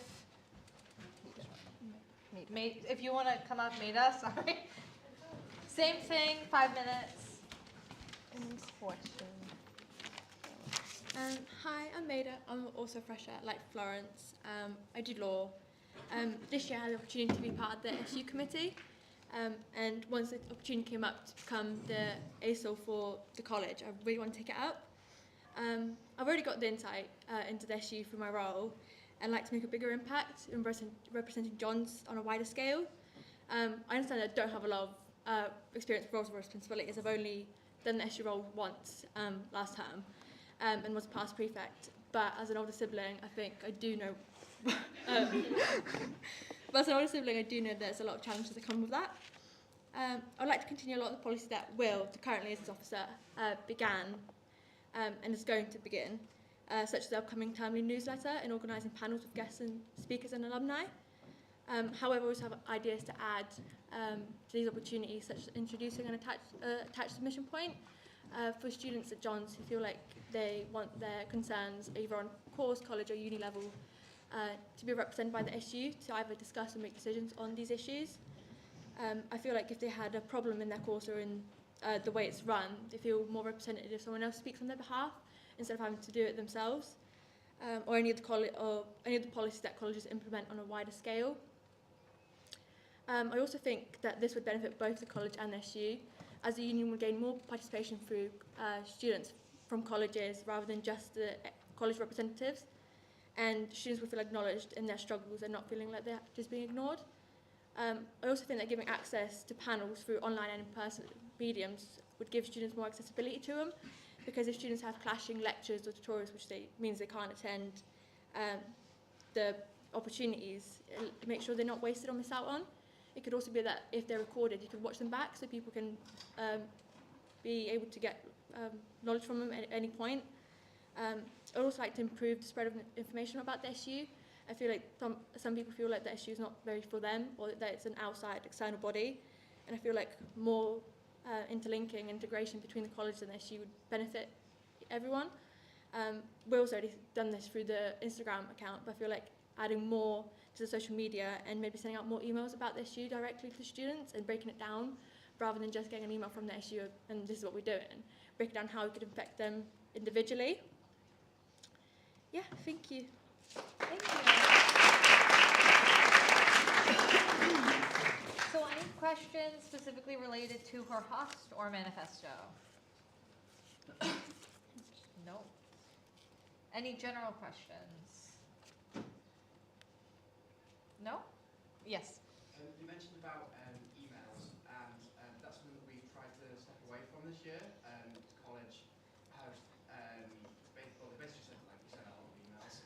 you want to come up, Maida, sorry. Same thing, 5 minutes. Any question? Hi, I'm Maida. I'm also a fresher like Florence. I do law. This year I had the opportunity to be part of the SU committee. And once the opportunity came up to become the ASOL for the college, I really want to take it up. I've already got the insight into the SU through my role and like to make a bigger impact in representing Johns on a wider scale. I understand that I don't have a lot of experience with roles and responsibilities. I've only done the SU role once last term and was past prefect. But as an older sibling, I think I do know. But as an older sibling, I do know there's a lot of challenges that come with that. I'd like to continue a lot of the policies that Will, the current liaisons officer, began and is going to begin, such as the upcoming termly newsletter and organising panels with guests and speakers and alumni. However, we also have ideas to add to these opportunities, such as introducing an attached submission point for students at Johns who feel like they want their concerns either on course, college or uni level to be represented by the SU to either discuss and make decisions on these issues. I feel like if they had a problem in their course or in the way it's run, they feel more represented if someone else speaks on their behalf instead of having to do it themselves, or any of the policies that colleges implement on a wider scale. I also think that this would benefit both the college and the SU, as the union would gain more participation through students from colleges rather than just the college representatives, and students would feel acknowledged in their struggles and not feeling like they're just being ignored. I also think that giving access to panels through online and in-person mediums would give students more accessibility to them, because if students have clashing lectures or tutorials, which means they can't attend the opportunities, make sure they're not wasted or miss out on. It could also be that if they're recorded, you could watch them back so people can be able to get knowledge from them at any point. I'd also like to improve the spread of information about the SU. I feel like some people feel like the SU is not very for them, or that it's an outside external body, and I feel like more interlinking, integration between the college and the SU would benefit everyone. Will's already done this through the Instagram account, but I feel like adding more to the social media and maybe sending out more emails about the SU directly to students and breaking it down rather than just getting an email from the SU and this is what we're doing. Break it down how it could affect them individually. Yeah, thank you. Thank you. So any questions specifically related to her host or manifesto? No. Any general questions? No? Yes. You mentioned about emails, and that's something that we've tried to step away from this year. College have they basically said like we send out a lot of emails.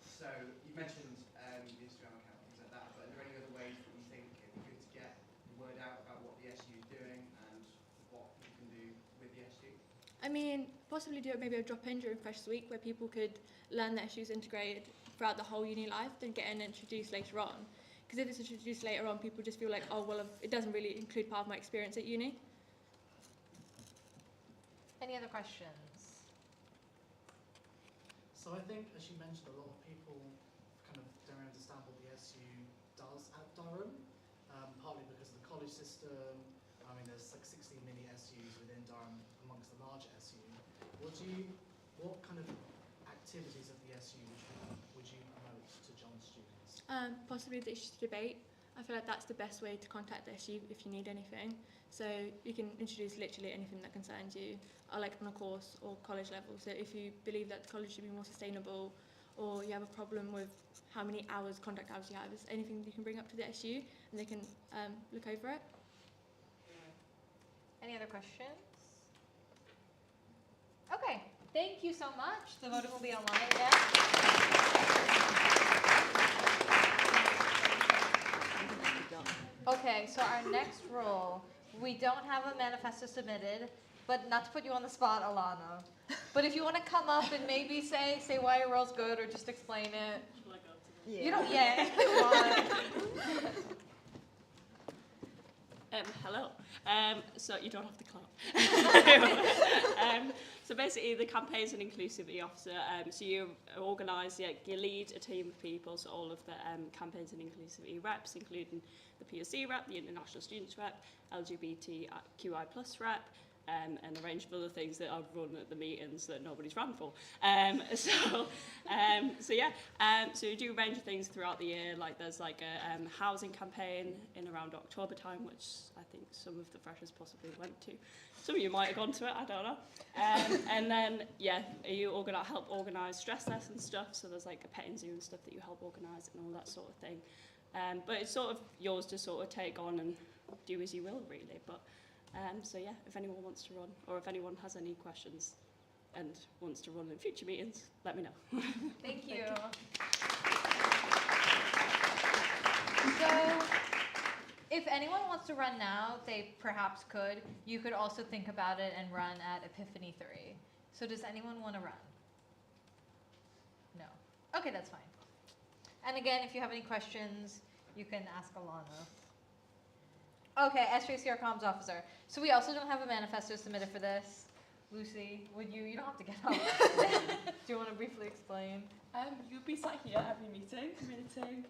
So you mentioned the Instagram account and things like that. But are there any other ways that you think it'd be good to get the word out about what the SU is doing and what you can do with the SU? I mean, possibly do maybe a drop-in during Freshers Week where people could learn that SU is integrated throughout the whole uni life, then get introduced later on. Because if it's introduced later on, people just feel like, oh, well, it doesn't really include part of my experience at uni. Any other questions? So I think, as you mentioned, a lot of people kind of don't understand what the SU does at Durham, partly because of the college system. I mean, there's like 16 mini SUs within Durham amongst the larger SU. What kind of activities of the SU would you promote to John students? Possibly the issues debate. I feel like that's the best way to contact the SU if you need anything. So you can introduce literally anything that concerns you, or like on a course or college level. So if you believe that college should be more sustainable, or you have a problem with how many contact hours you have, is anything you can bring up to the SU and they can look over it. Any other questions? Okay, thank you so much. The voting will be online again. Okay, so our next rule, we don't have a manifesto submitted, but not to put you on the spot, Alana. But if you want to come up and maybe say why your role's good or just explain it. Yeah. You don't, yeah. Hello. So you don't have to clap. So basically, the campaign's an inclusivity officer. So you organise, you lead a team of people. So all of the campaigns and inclusivity reps, including the POC rep, the International Students rep, LGBTQI+ rep, and a range of other things that I've run at the meetings that nobody's run for. So we do a range of things throughout the year. Like there's like a housing campaign in around October time, which I think some of the freshers possibly went to. Some of you might have gone to it, I don't know. And then, you help organise stress tests and stuff. So there's like a petting zoo and stuff that you help organise and all that sort of thing. But it's sort of yours to sort of take on and do as you will, really. But if anyone wants to run, or if anyone has any questions and wants to run in future meetings, let me know. Thank you. So, if anyone wants to run now, they perhaps could. You could also think about it and run at Epiphany II. So does anyone want to run? No. Okay, that's fine. And again, if you have any questions, you can ask Alana. Okay, SJCR Comms Officer. So we also don't have a manifesto submitted for this. Lucy, you don't have to get up. Do you want to briefly explain? You'll be sat here every meeting, communicating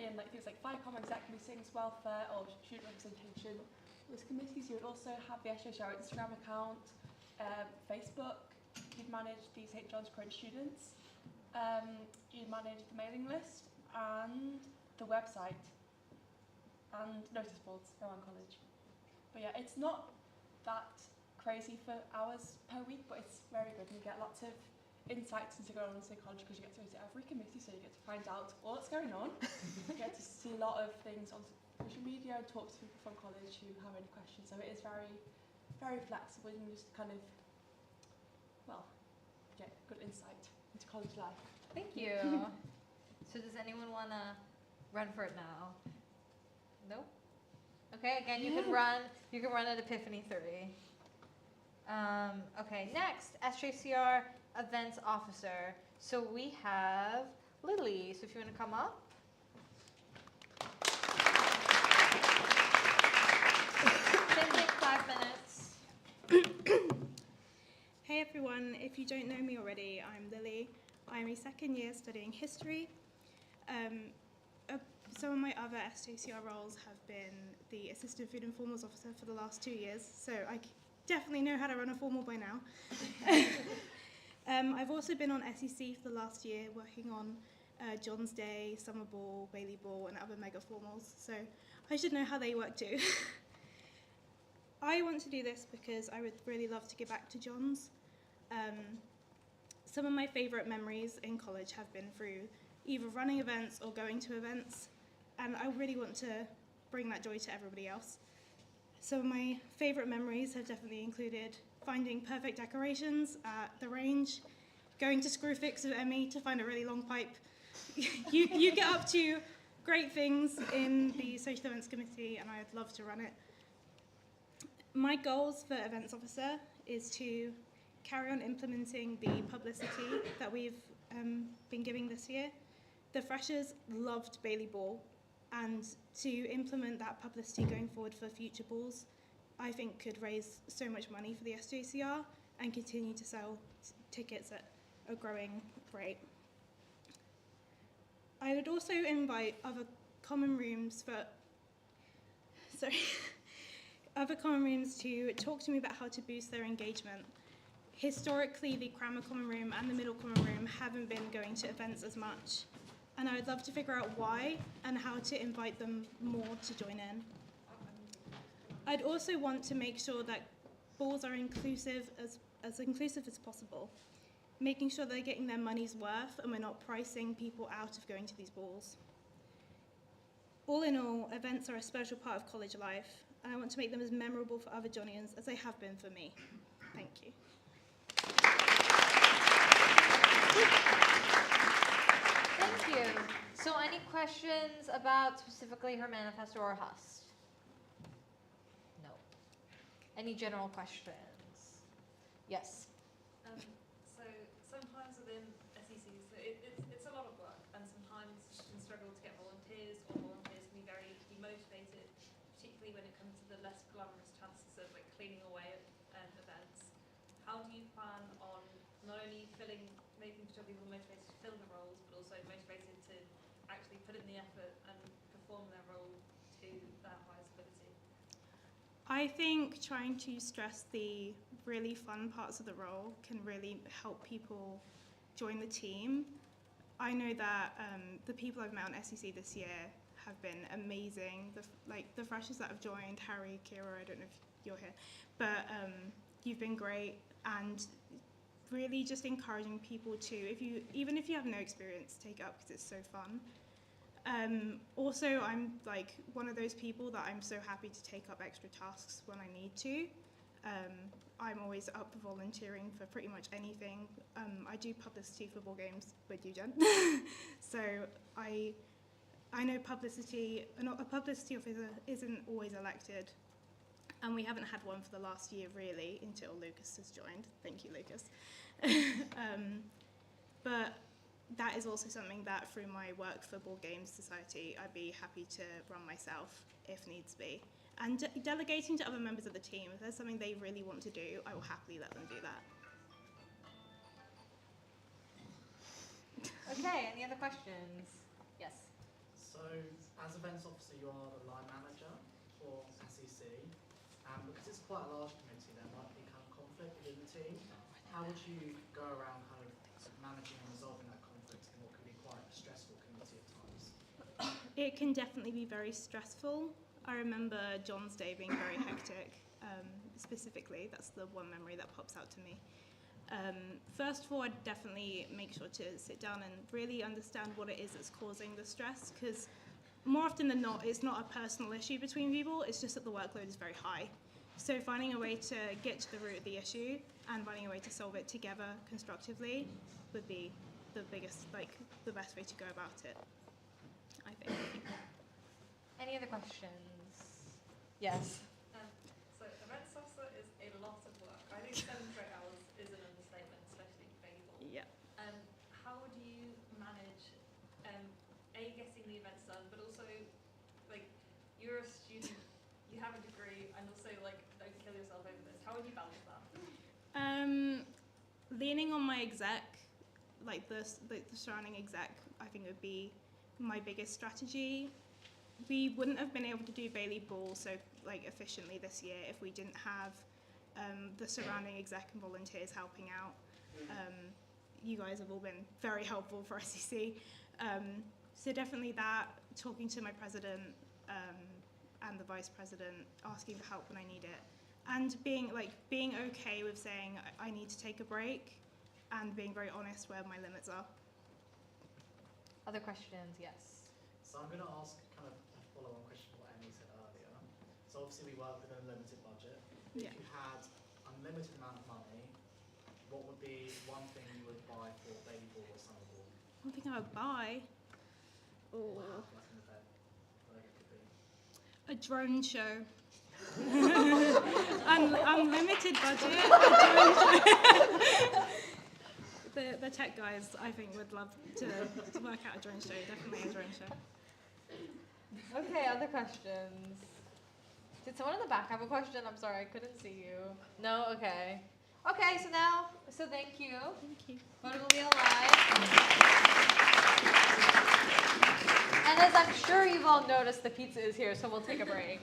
in like things like FICOM, exec meetings, welfare, or student representation. Those committees, you would also have the SJCR Instagram account, Facebook. You'd manage the St John's current students. You'd manage the mailing list and the website and notice boards around college. But yeah, it's not that crazy for hours per week, but it's very good. And you get lots of insights into going on into college because you get to go to every committee, so you get to find out what's going on. You get to see a lot of things on social media and talk to people from college who have any questions. So it is very, very flexible. You can just kind of, get good insight into college life. Thank you. So does anyone want to run for it now? No? Okay, again, you can run at Epiphany III. Okay, next, SJCR Events Officer. So we have Lily. So if you want to come up. Same thing, 5 minutes. Hey everyone, if you don't know me already, I'm Lily. I'm a second year studying history. Some of my other SJCR roles have been the Assistant Food and Formals Officer for the last 2 years, so I definitely know how to run a formal by now. I've also been on SEC for the last year, working on John's Day, Summer Ball, Bailey Ball, and other mega formals, so I should know how they work too. I want to do this because I would really love to give back to John's. Some of my favourite memories in college have been through either running events or going to events, and I really want to bring that joy to everybody else. Some of my favourite memories have definitely included finding perfect decorations at the range, going to Screwfix with Emmy to find a really long pipe. You get up to great things in the Social Events Committee, and I'd love to run it. My goals for Events Officer is to carry on implementing the publicity that we've been giving this year. The freshers loved Bailey Ball, and to implement that publicity going forward for future balls, I think could raise so much money for the SJCR and continue to sell tickets at a growing rate. I would also invite other common rooms to talk to me about how to boost their engagement. Historically, the Crammer Common Room and the Middle Common Room haven't been going to events as much, and I would love to figure out why and how to invite them more to join in. I'd also want to make sure that balls are inclusive as possible, making sure they're getting their money's worth and we're not pricing people out of going to these balls. All in all, events are a special part of college life, and I want to make them as memorable for other Johnians as they have been for me. Thank you. Thank you. So any questions about specifically her manifesto or HUST? No. Any general questions? Yes. So sometimes within SECs, it's a lot of work, and sometimes you can struggle to get volunteers, or volunteers can be very demotivated, particularly when it comes to the less glamorous tasks of like cleaning away at events. How do you plan on not only making sure people are motivated to fill the roles, but also motivated to actually put in the effort and perform their role to their highest ability? I think trying to stress the really fun parts of the role can really help people join the team. I know that the people I've met on SEC this year have been amazing. The freshers that have joined, Harry, Kira, I don't know if you're here, but you've been great, and really just encouraging people to, even if you have no experience, take it up because it's so fun. Also, I'm like one of those people that I'm so happy to take up extra tasks when I need to. I'm always up for volunteering for pretty much anything. I do publicity for ball games with you, Jen. So I know a publicity officer isn't always elected, and we haven't had one for the last year really until Lucas has joined. Thank you, Lucas. But that is also something that through my work for Board Games Society, I'd be happy to run myself if needs be. And delegating to other members of the team, if there's something they really want to do, I will happily let them do that. Okay, any other questions? Yes. So, as events officer, you are the line manager for SEC, and because it's quite a large committee, there might be kind of conflict within the team. How would you go around kind of managing and resolving that conflict in what can be quite a stressful committee at times? It can definitely be very stressful. I remember John's day being very hectic, specifically. That's the one memory that pops out to me. First of all, I'd definitely make sure to sit down and really understand what it is that's causing the stress, because more often than not, it's not a personal issue between people, it's just that the workload is very high. So finding a way to get to the root of the issue and finding a way to solve it together constructively would be the best way to go about it, I think. Any other questions? Yes. So events officer is a lot of work. I think 7 to 8 hours is an understatement, especially for baseball. Yeah. How do you manage, getting the events done, but also, like, you're a student, you have a degree, and also, like, don't kill yourself over this. How would you balance that? Leaning on my exec, like the surrounding exec, I think would be my biggest strategy. We wouldn't have been able to do Bailey Ball so efficiently this year if we didn't have the surrounding exec and volunteers helping out. You guys have all been very helpful for SEC. So definitely that, talking to my president and the vice president, asking for help when I need it, and being okay with saying I need to take a break, and being very honest where my limits are. Other questions? Yes. So I'm going to ask kind of a follow-on question to what Emily said earlier. So obviously we work with a limited budget. Yeah. If you had unlimited amount of money, what would be one thing you would buy for baby ball or summer ball? One thing I would buy, Wow, like an event, whatever it could be. a drone show. Unlimited budget, a drone show. The tech guys, I think, would love to work out a drone show, definitely a drone show. Okay, other questions? Did someone in the back have a question? I'm sorry, I couldn't see you. No? Okay. Okay, so thank you. Thank you. Voting will be alive. And as I'm sure you've all noticed, the pizza is here, so we'll take a break.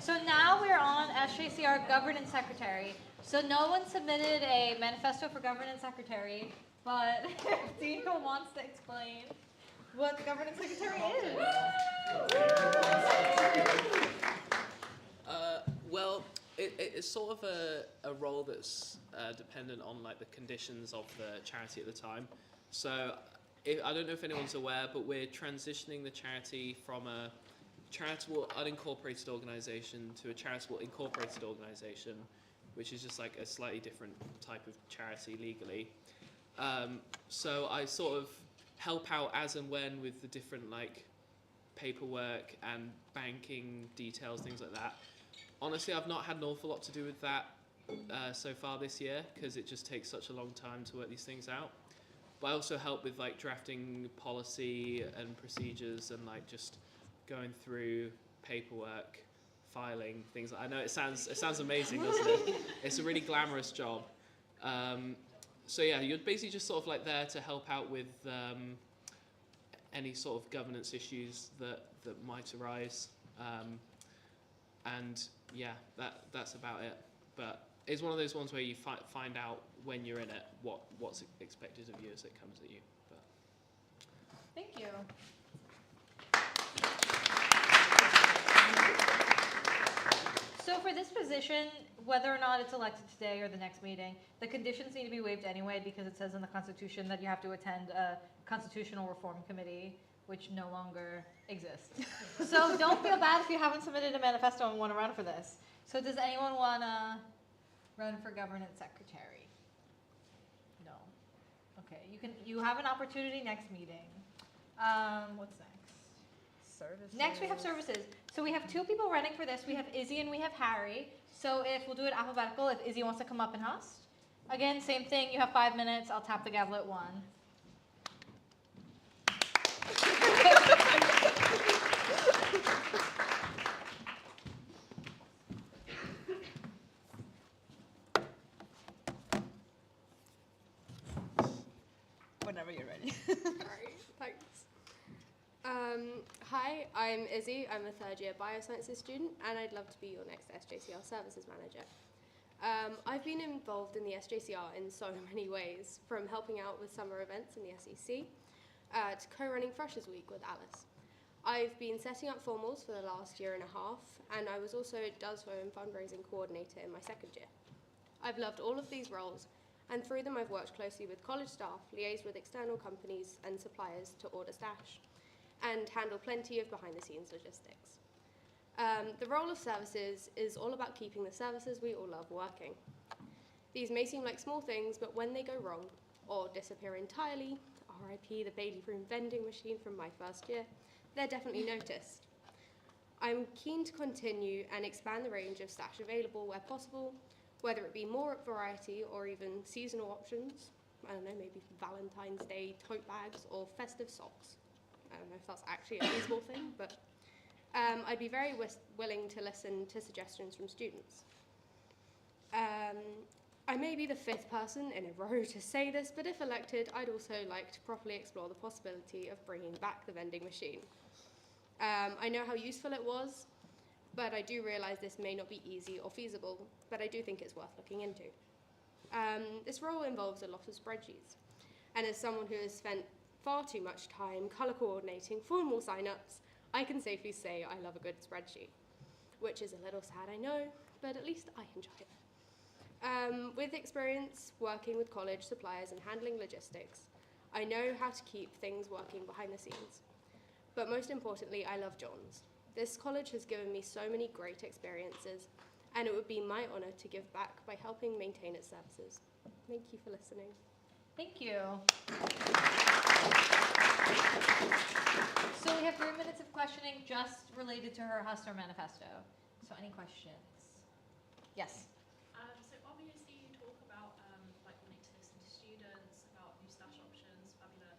So now we're on SJCR Governance Secretary. So no one submitted a manifesto for Governance Secretary, but if Dino wants to explain what the Governance Secretary is. Well, it's sort of a role that's dependent on like the conditions of the charity at the time. So I don't know if anyone's aware, but we're transitioning the charity from a charitable unincorporated organisation to a charitable incorporated organisation, which is just like a slightly different type of charity legally. So I sort of help out as and when with the different like paperwork and banking details, things like that. Honestly, I've not had an awful lot to do with that so far this year because it just takes such a long time to work these things out. But I also help with like drafting policy and procedures and like just going through paperwork, filing things. I know it sounds amazing, doesn't it? It's a really glamorous job. So yeah, you're basically just sort of like there to help out with any sort of governance issues that might arise. And yeah, that's about it. But it's one of those ones where you find out when you're in it what's expected of you as it comes at you. But. Thank you. So for this position, whether or not it's elected today or the next meeting, the conditions need to be waived anyway because it says in the Constitution that you have to attend a constitutional reform committee, which no longer exists. So don't feel bad if you haven't submitted a manifesto and want to run for this. So does anyone want to run for governance secretary? No. Okay, you have an opportunity next meeting. What's next? Services. Next we have services. So we have two people running for this. We have Izzy and we have Harry. So if we'll do it alphabetical, if Izzy wants to come up and host. Again, same thing, you have 5 minutes. I'll tap the gavel at 1. Whenever you're ready. Alright, thanks. Hi, I'm Izzy. I'm a third year biosciences student and I'd love to be your next SJCR services manager. I've been involved in the SJCR in so many ways, from helping out with summer events in the SEC to co-running Freshers Week with Alice. I've been setting up formals for the last year and a half, and I was also a DOSFO and fundraising coordinator in my second year. I've loved all of these roles, and through them I've worked closely with college staff, liaised with external companies and suppliers to order stash, and handle plenty of behind-the-scenes logistics. The role of services is all about keeping the services we all love working. These may seem like small things, but when they go wrong or disappear entirely, RIP the Bailey Room vending machine from my first year, they're definitely noticed. I'm keen to continue and expand the range of stash available where possible, whether it be more variety or even seasonal options. I don't know, maybe Valentine's Day tote bags or festive socks. I don't know if that's actually a feasible thing, but I'd be very willing to listen to suggestions from students. I may be the 5th person in a row to say this, but if elected, I'd also like to properly explore the possibility of bringing back the vending machine. I know how useful it was, but I do realise this may not be easy or feasible, but I do think it's worth looking into. This role involves a lot of spreadsheets, and as someone who has spent far too much time colour coordinating formal sign-ups, I can safely say I love a good spreadsheet, which is a little sad, I know, but at least I enjoy it. With experience working with college suppliers and handling logistics, I know how to keep things working behind the scenes. But most importantly, I love John's. This college has given me so many great experiences, and it would be my honour to give back by helping maintain its services. Thank you for listening. Thank you. So we have 3 minutes of questioning just related to her Hustler Manifesto. So any questions? Yes. So obviously you talk about like wanting to listen to students about new stash options, fabulous.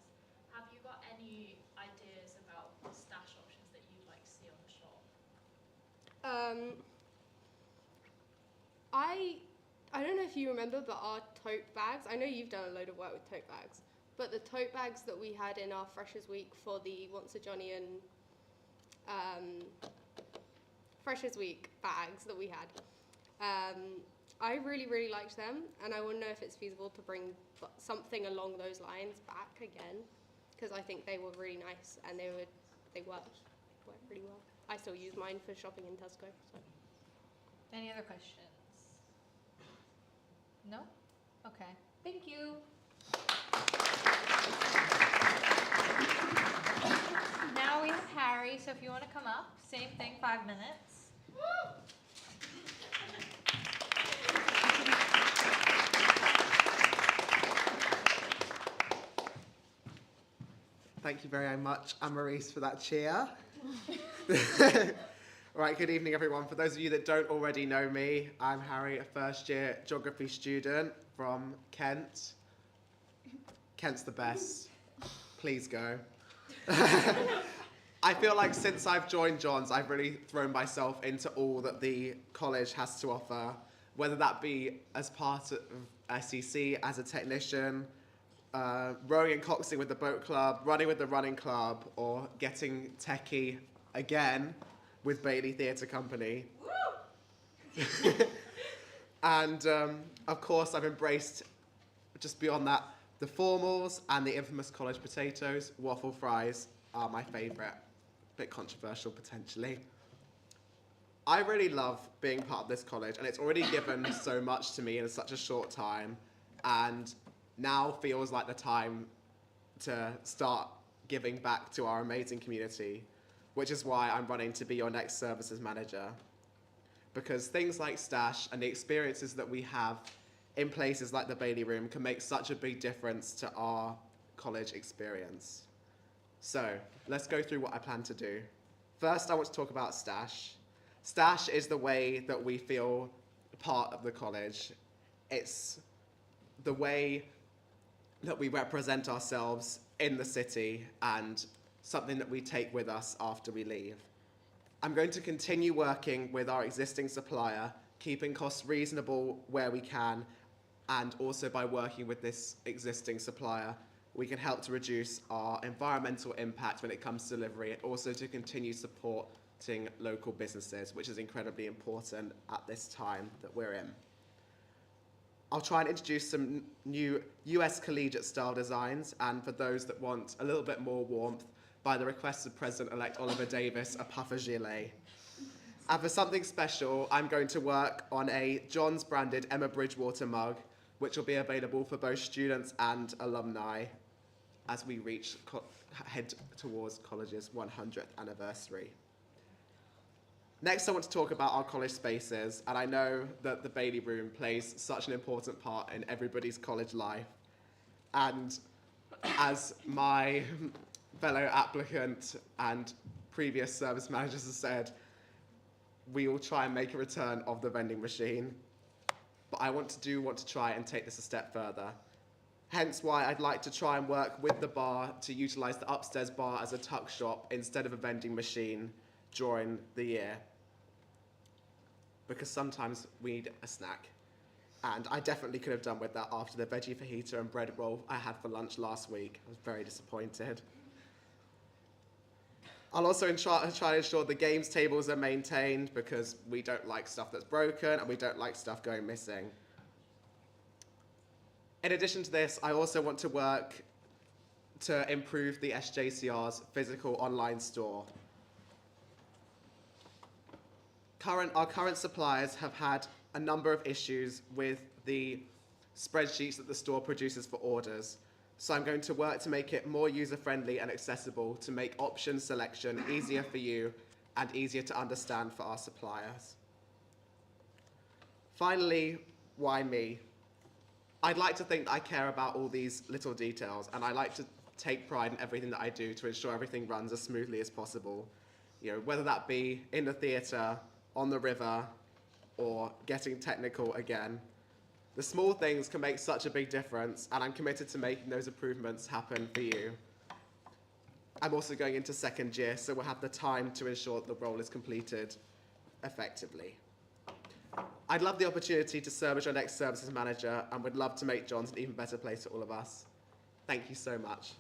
Have you got any ideas about the stash options that you'd like to see on the shop? I don't know if you remember, but our tote bags, I know you've done a load of work with tote bags, but the tote bags that we had in our Freshers Week for the Once a Johnny and Freshers Week bags that we had. I really, really liked them, and I want to know if it's feasible to bring something along those lines back again, because I think they were really nice and they worked really well. I still use mine for shopping in Tesco. So. Any other questions? No? Okay. Thank you. Now we have Harry, so if you want to come up, same thing, 5 minutes. Thank you very much, Anne-Maurice, for that cheer. Right, good evening, everyone. For those of you that don't already know me, I'm Harry, a first-year geography student from Kent. Kent's the best. Please go. I feel like since I've joined John's, I've really thrown myself into all that the college has to offer, whether that be as part of SEC, as a technician, rowing and coxing with the boat club, running with the running club, or getting techie again with Bailey Theatre Company. And of course, I've embraced, just beyond that, the formals and the infamous college potatoes. Waffle fries are my favourite. Bit controversial, potentially. I really love being part of this college, and it's already given so much to me in such a short time, and now feels like the time to start giving back to our amazing community, which is why I'm running to be your next services manager. Because things like Stash and the experiences that we have in places like the Bailey Room can make such a big difference to our college experience. So let's go through what I plan to do. First, I want to talk about Stash. Stash is the way that we feel part of the college. It's the way that we represent ourselves in the city and something that we take with us after we leave. I'm going to continue working with our existing supplier, keeping costs reasonable where we can, and also by working with this existing supplier, we can help to reduce our environmental impact when it comes to delivery, and also to continue supporting local businesses, which is incredibly important at this time that we're in. I'll try and introduce some new US collegiate style designs, and for those that want a little bit more warmth, by the request of President-elect Oliver Davis, a puffer gilet. And for something special, I'm going to work on a John's branded Emma Bridgewater mug, which will be available for both students and alumni as we head towards college's 100th anniversary. Next, I want to talk about our college spaces, and I know that the Bailey Room plays such an important part in everybody's college life. And as my fellow applicant and previous service managers have said, we will try and make a return of the vending machine. But I want to try and take this a step further. Hence why I'd like to try and work with the bar to utilise the upstairs bar as a tuck shop instead of a vending machine during the year. Because sometimes we need a snack. And I definitely could have done with that after the veggie fajita and bread roll I had for lunch last week. I was very disappointed. I'll also try to ensure the games tables are maintained, because we don't like stuff that's broken and we don't like stuff going missing. In addition to this, I also want to work to improve the SJCR's physical online store. Our current suppliers have had a number of issues with the spreadsheets that the store produces for orders. So I'm going to work to make it more user-friendly and accessible, to make option selection easier for you and easier to understand for our suppliers. Finally, why me? I'd like to think that I care about all these little details, and I like to take pride in everything that I do to ensure everything runs as smoothly as possible. You know, whether that be in the theatre, on the river, or getting technical again. The small things can make such a big difference, and I'm committed to making those improvements happen for you. I'm also going into second year, so we'll have the time to ensure that the role is completed effectively. I'd love the opportunity to serve as your next services manager, and would love to make John's an even better place for all of us. Thank you so much.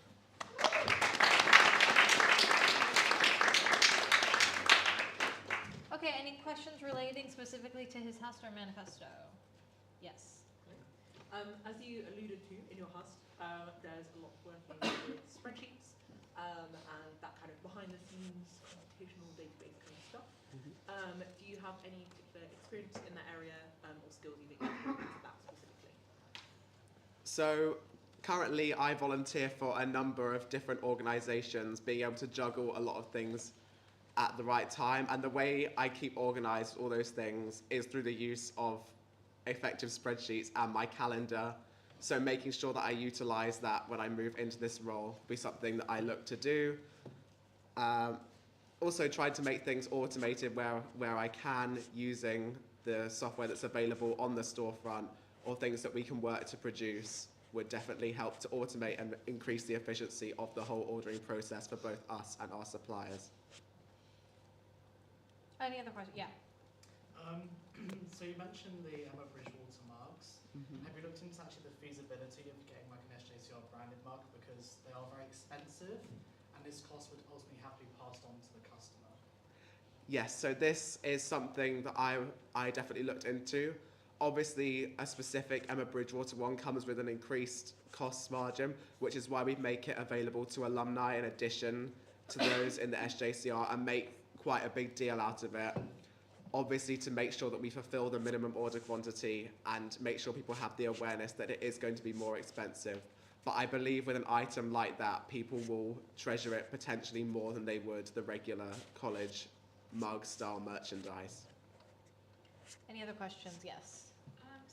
Okay, any questions relating specifically to his HAST or manifesto? Yes. As you alluded to in your HUST, there's a lot of working with spreadsheets and that kind of behind-the-scenes computational database kind of stuff. Do you have any particular experience in that area or skills you think you can bring to that specifically? So currently I volunteer for a number of different organisations, being able to juggle a lot of things at the right time. And the way I keep organised all those things is through the use of effective spreadsheets and my calendar. So making sure that I utilise that when I move into this role will be something that I look to do. Also trying to make things automated where I can, using the software that's available on the storefront, or things that we can work to produce would definitely help to automate and increase the efficiency of the whole ordering process for both us and our suppliers. Any other questions? Yeah. So you mentioned the Bridgewater mugs. Have you looked into actually the feasibility of getting like an SJCR branded mug, because they are very expensive and this cost would ultimately have to be passed on to the customer? Yes, so this is something that I definitely looked into. Obviously, a specific Emma Bridgewater one comes with an increased cost margin, which is why we make it available to alumni in addition to those in the SJCR, and make quite a big deal out of it. Obviously, to make sure that we fulfill the minimum order quantity and make sure people have the awareness that it is going to be more expensive. But I believe with an item like that, people will treasure it potentially more than they would the regular college mug style merchandise. Any other questions? Yes.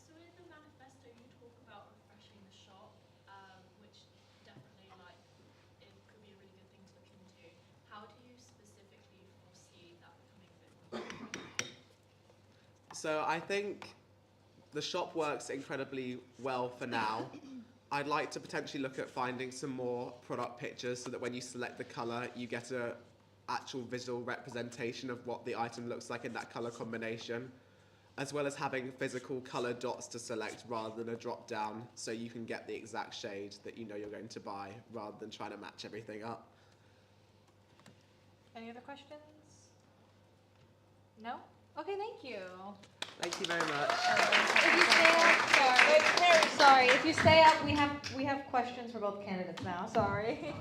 So in the manifesto, you talk about refreshing the shop, which definitely it could be a really good thing to look into. How do you specifically foresee that becoming a bit more? So I think the shop works incredibly well for now. I'd like to potentially look at finding some more product pictures so that when you select the colour, you get a actual visual representation of what the item looks like in that colour combination, as well as having physical colour dots to select rather than a drop down, so you can get the exact shade that you know you're going to buy rather than trying to match everything up. Any other questions? No? Okay, thank you. Thank you very much. If you stay up, sorry. Sorry. If you stay up, we have questions for both candidates now. Sorry.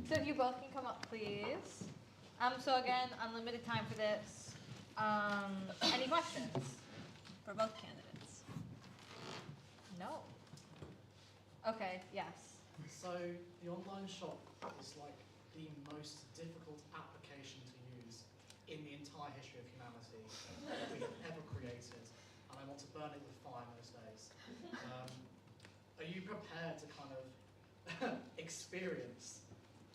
So if you both can come up, please. So again, unlimited time for this. Any questions for both candidates? No. Okay. Yes. So the online shop is like the most difficult application to use in the entire history of humanity that we have ever created, and I want to burn it with fire most days. Are you prepared to kind of experience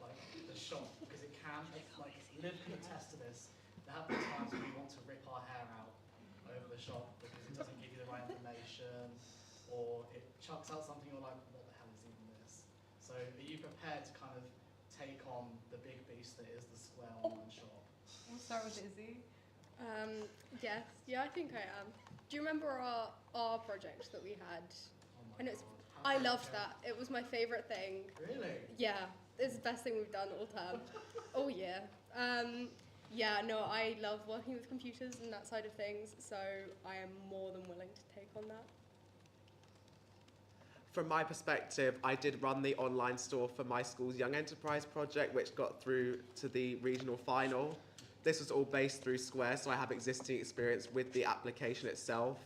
like the shop, because it can, like Liv can attest to this, there have been times when we want to rip our hair out over the shop because it doesn't give you the right information, or it chucks out something you're like, what the hell is even this? So are you prepared to kind of take on the big beast that is the Square online shop? We'll start with Izzy. Yes, yeah, I think I am. Do you remember our project that we had? And it's, I loved that. It was my favourite thing. Really? Yeah, it's the best thing we've done all term. Oh yeah. Yeah, no, I love working with computers and that side of things, so I am more than willing to take on that. From my perspective, I did run the online store for my school's Young Enterprise project, which got through to the regional final. This was all based through Square, so I have existing experience with the application itself.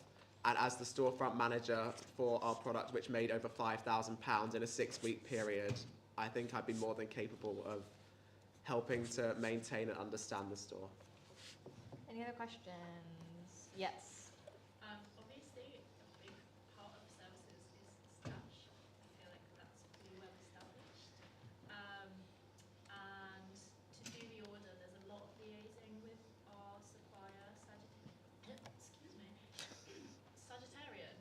And as the storefront manager for our product, which made over £5,000 in a 6-week period, I think I'd be more than capable of helping to maintain and understand the store. Any other questions? Yes. Obviously, a big part of services is stash. I feel like that's pretty well established. And to do the order, there's a lot of liaising with our supplier, Sagittarian.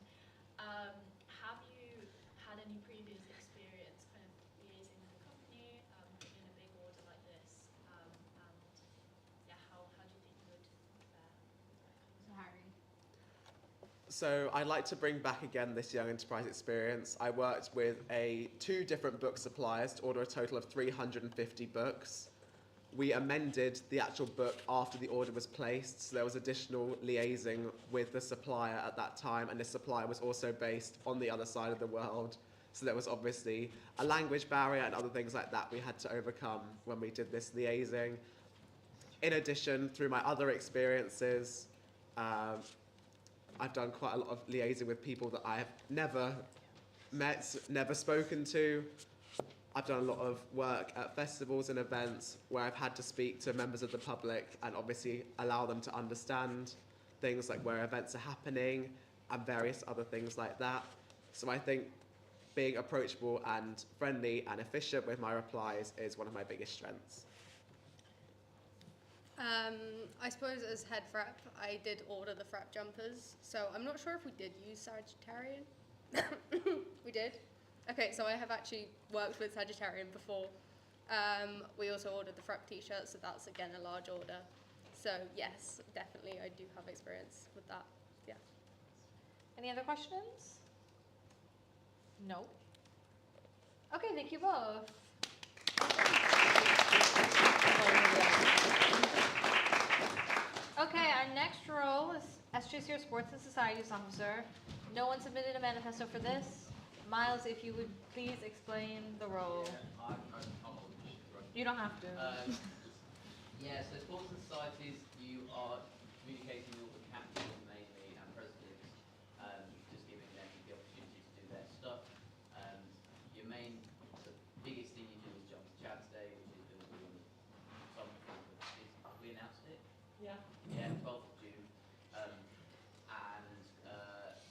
Have you had any previous experience kind of liaising with the company, putting in a big order like this? And yeah, how do you think you would fare? Harry. So I'd like to bring back again this Young Enterprise experience. I worked with 2 different book suppliers to order a total of 350 books. we amended the actual book after the order was placed, so there was additional liaising with the supplier at that time, and the supplier was also based on the other side of the world. So there was obviously a language barrier and other things like that we had to overcome when we did this liaising. In addition, through my other experiences, I've done quite a lot of liaising with people that I have never met, never spoken to. I've done a lot of work at festivals and events where I've had to speak to members of the public and obviously allow them to understand things like where events are happening and various other things like that. So I think being approachable and friendly and efficient with my replies is one of my biggest strengths. I suppose as head frep, I did order the frep jumpers, so I'm not sure if we did use Sagittarian. We did? Okay, so I have actually worked with Sagittarian before. We also ordered the frep t-shirts, so that's again a large order. So yes, definitely I do have experience with that, yeah. Any other questions? No. Okay, thank you both. Okay, our next role is SJCR Sports and Societies Officer. No one submitted a manifesto for this. Miles, if you would please explain the role. You don't have to. Yeah, so sports and societies, you are communicating with all the captains mainly and presidents, just giving them the opportunity to do their stuff. Your main, the biggest thing you do is jump to Chad's Day, which is going to be on we announced it? Yeah. Yeah, 12th of June.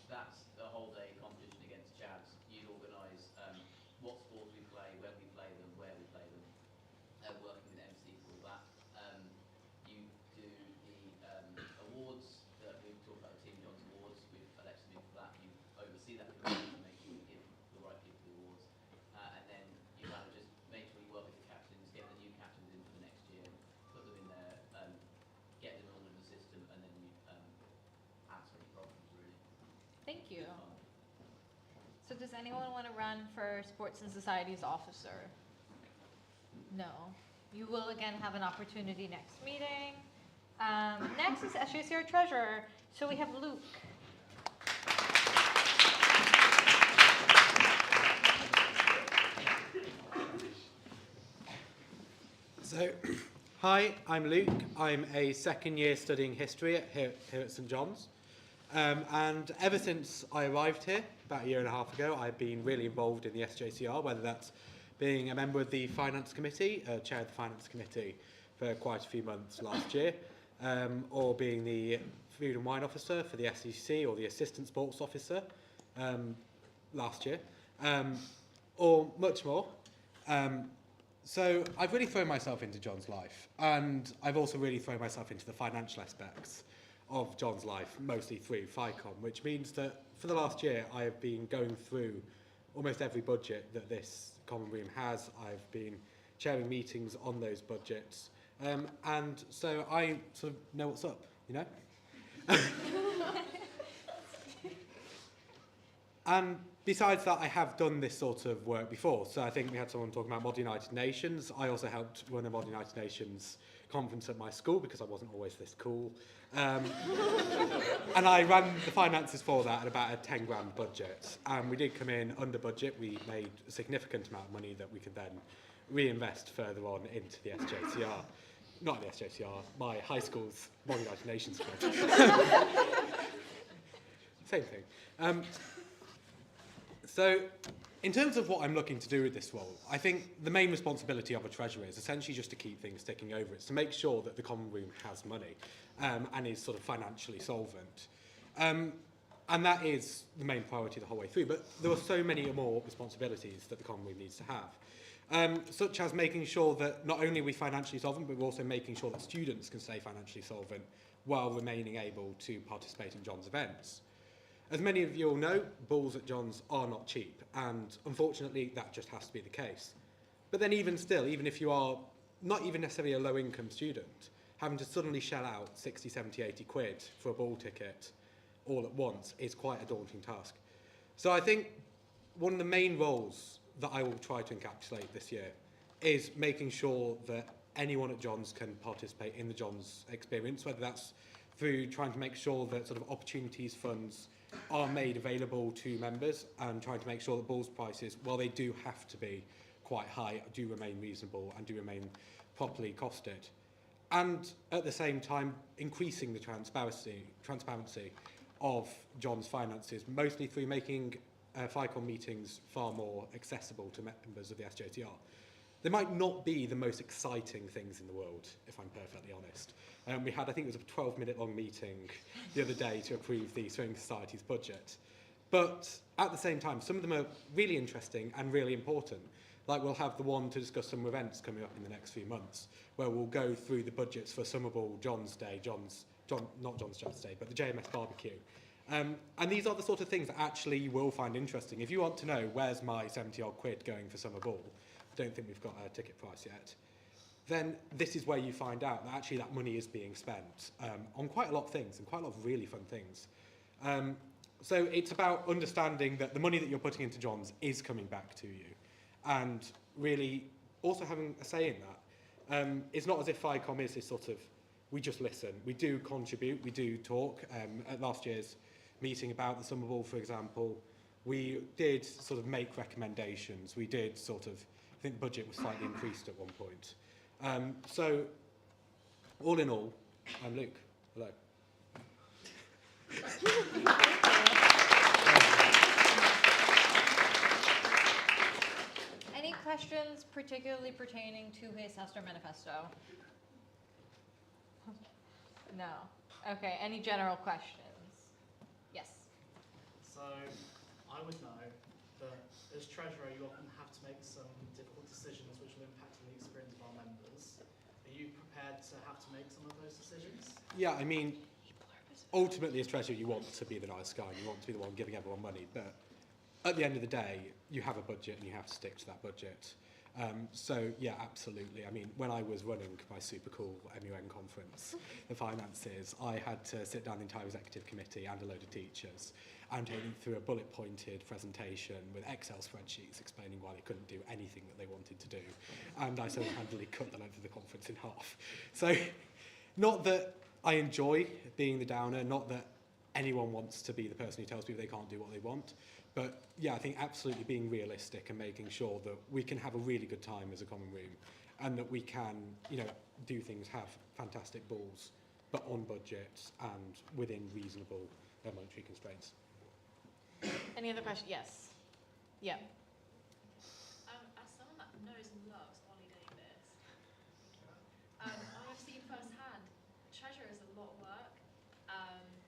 That's a whole day competition against Chads. You'd organise what sports we play, when we play them, where we play them, working with MC for all that. You do the awards that we've talked about, the Team Johns Awards. We've elected you for that. You oversee that committee to make sure you give the right people the awards. And then you kind of just make sure you work with the captains, get the new captains in for the next year, put them in there, get them all in the system, and then you answer any problems, really. Thank you. So does anyone want to run for Sports and Societies Officer? No. You will again have an opportunity next meeting. Next is SJCR Treasurer. So we have Luke. So, hi, I'm Luke. I'm a second year studying history here at St John's. And ever since I arrived here, about a year and a half ago, I've been really involved in the SJCR, whether that's being a member of the Finance Committee, chair of the Finance Committee for quite a few months last year, or being the Food and Wine Officer for the SEC, or the Assistant Sports Officer last year, or much more. So I've really thrown myself into John's life, and I've also really thrown myself into the financial aspects of John's life, mostly through FICOM, which means that for the last year I have been going through almost every budget that this common room has. I've been chairing meetings on those budgets, and so I sort of know what's up, you know? And besides that, I have done this sort of work before. So I think we had someone talking about Model United Nations. I also helped run a Model United Nations conference at my school because I wasn't always this cool. And I ran the finances for that at about a 10 grand budget. And we did come in under budget. We made a significant amount of money that we could then reinvest further on into the SJCR. Not the SJCR, my high school's Model United Nations club. Same thing. So, in terms of what I'm looking to do with this role, I think the main responsibility of a treasurer is essentially just to keep things ticking over. It's to make sure that the common room has money and is sort of financially solvent. And that is the main priority the whole way through. But there are so many more responsibilities that the common room needs to have, such as making sure that not only are we financially solvent, but we're also making sure that students can stay financially solvent while remaining able to participate in John's events. As many of you all know, balls at John's are not cheap, and unfortunately that just has to be the case. But then even still, even if you are not even necessarily a low-income student, having to suddenly shell out 60, 70, 80 quid for a ball ticket all at once is quite a daunting task. So I think one of the main roles that I will try to encapsulate this year is making sure that anyone at Johns can participate in the Johns experience, whether that's through trying to make sure that sort of opportunities funds are made available to members and trying to make sure that balls prices, while they do have to be quite high, do remain reasonable and do remain properly costed. And at the same time, increasing the transparency of John's finances, mostly through making FICOM meetings far more accessible to members of the SJCR. They might not be the most exciting things in the world, if I'm perfectly honest. We had, I think it was a 12-minute long meeting the other day to approve the Swimming Society's budget. But at the same time, some of them are really interesting and really important. Like we'll have the one to discuss some events coming up in the next few months, where we'll go through the budgets for Summerball, John's Day, not John's Jazz Day, but the JMS Barbecue. And these are the sort of things that actually you will find interesting. If you want to know, where's my 70-odd quid going for Summerball, I don't think we've got a ticket price yet, then this is where you find out that actually that money is being spent on quite a lot of things and quite a lot of really fun things. So it's about understanding that the money that you're putting into John's is coming back to you, and really also having a say in that. It's not as if FICOM is this sort of, we just listen. We do contribute, we do talk. At last year's meeting about the Summerball, for example, we did sort of make recommendations. We did sort of, I think the budget was slightly increased at one point. So, all in all, I'm Luke. Hello. Any questions particularly pertaining to his Hester Manifesto? No. Okay, any general questions? Yes. So, I would know that as treasurer, you often have to make some difficult decisions which will impact on the experience of our members. Are you prepared to have to make some of those decisions? Yeah, I mean, ultimately as treasurer, you want to be the nice guy, and you want to be the one giving everyone money, but at the end of the day, you have a budget and you have to stick to that budget. So, yeah, absolutely. I mean, when I was running my super cool MUN conference, the finances, I had to sit down the entire executive committee and a load of teachers and take them through a bullet-pointed presentation with Excel spreadsheets explaining why they couldn't do anything that they wanted to do. And I single-handedly cut the length of the conference in half. So, not that I enjoy being the downer, not that anyone wants to be the person who tells people they can't do what they want, but yeah, I think absolutely being realistic and making sure that we can have a really good time as a common room, and that we can, you know, do things, have fantastic balls, but on budget and within reasonable monetary constraints. Any other questions? Yes. Yeah. As someone that knows and loves Ollie Davis, I have seen firsthand, treasure is a lot of work.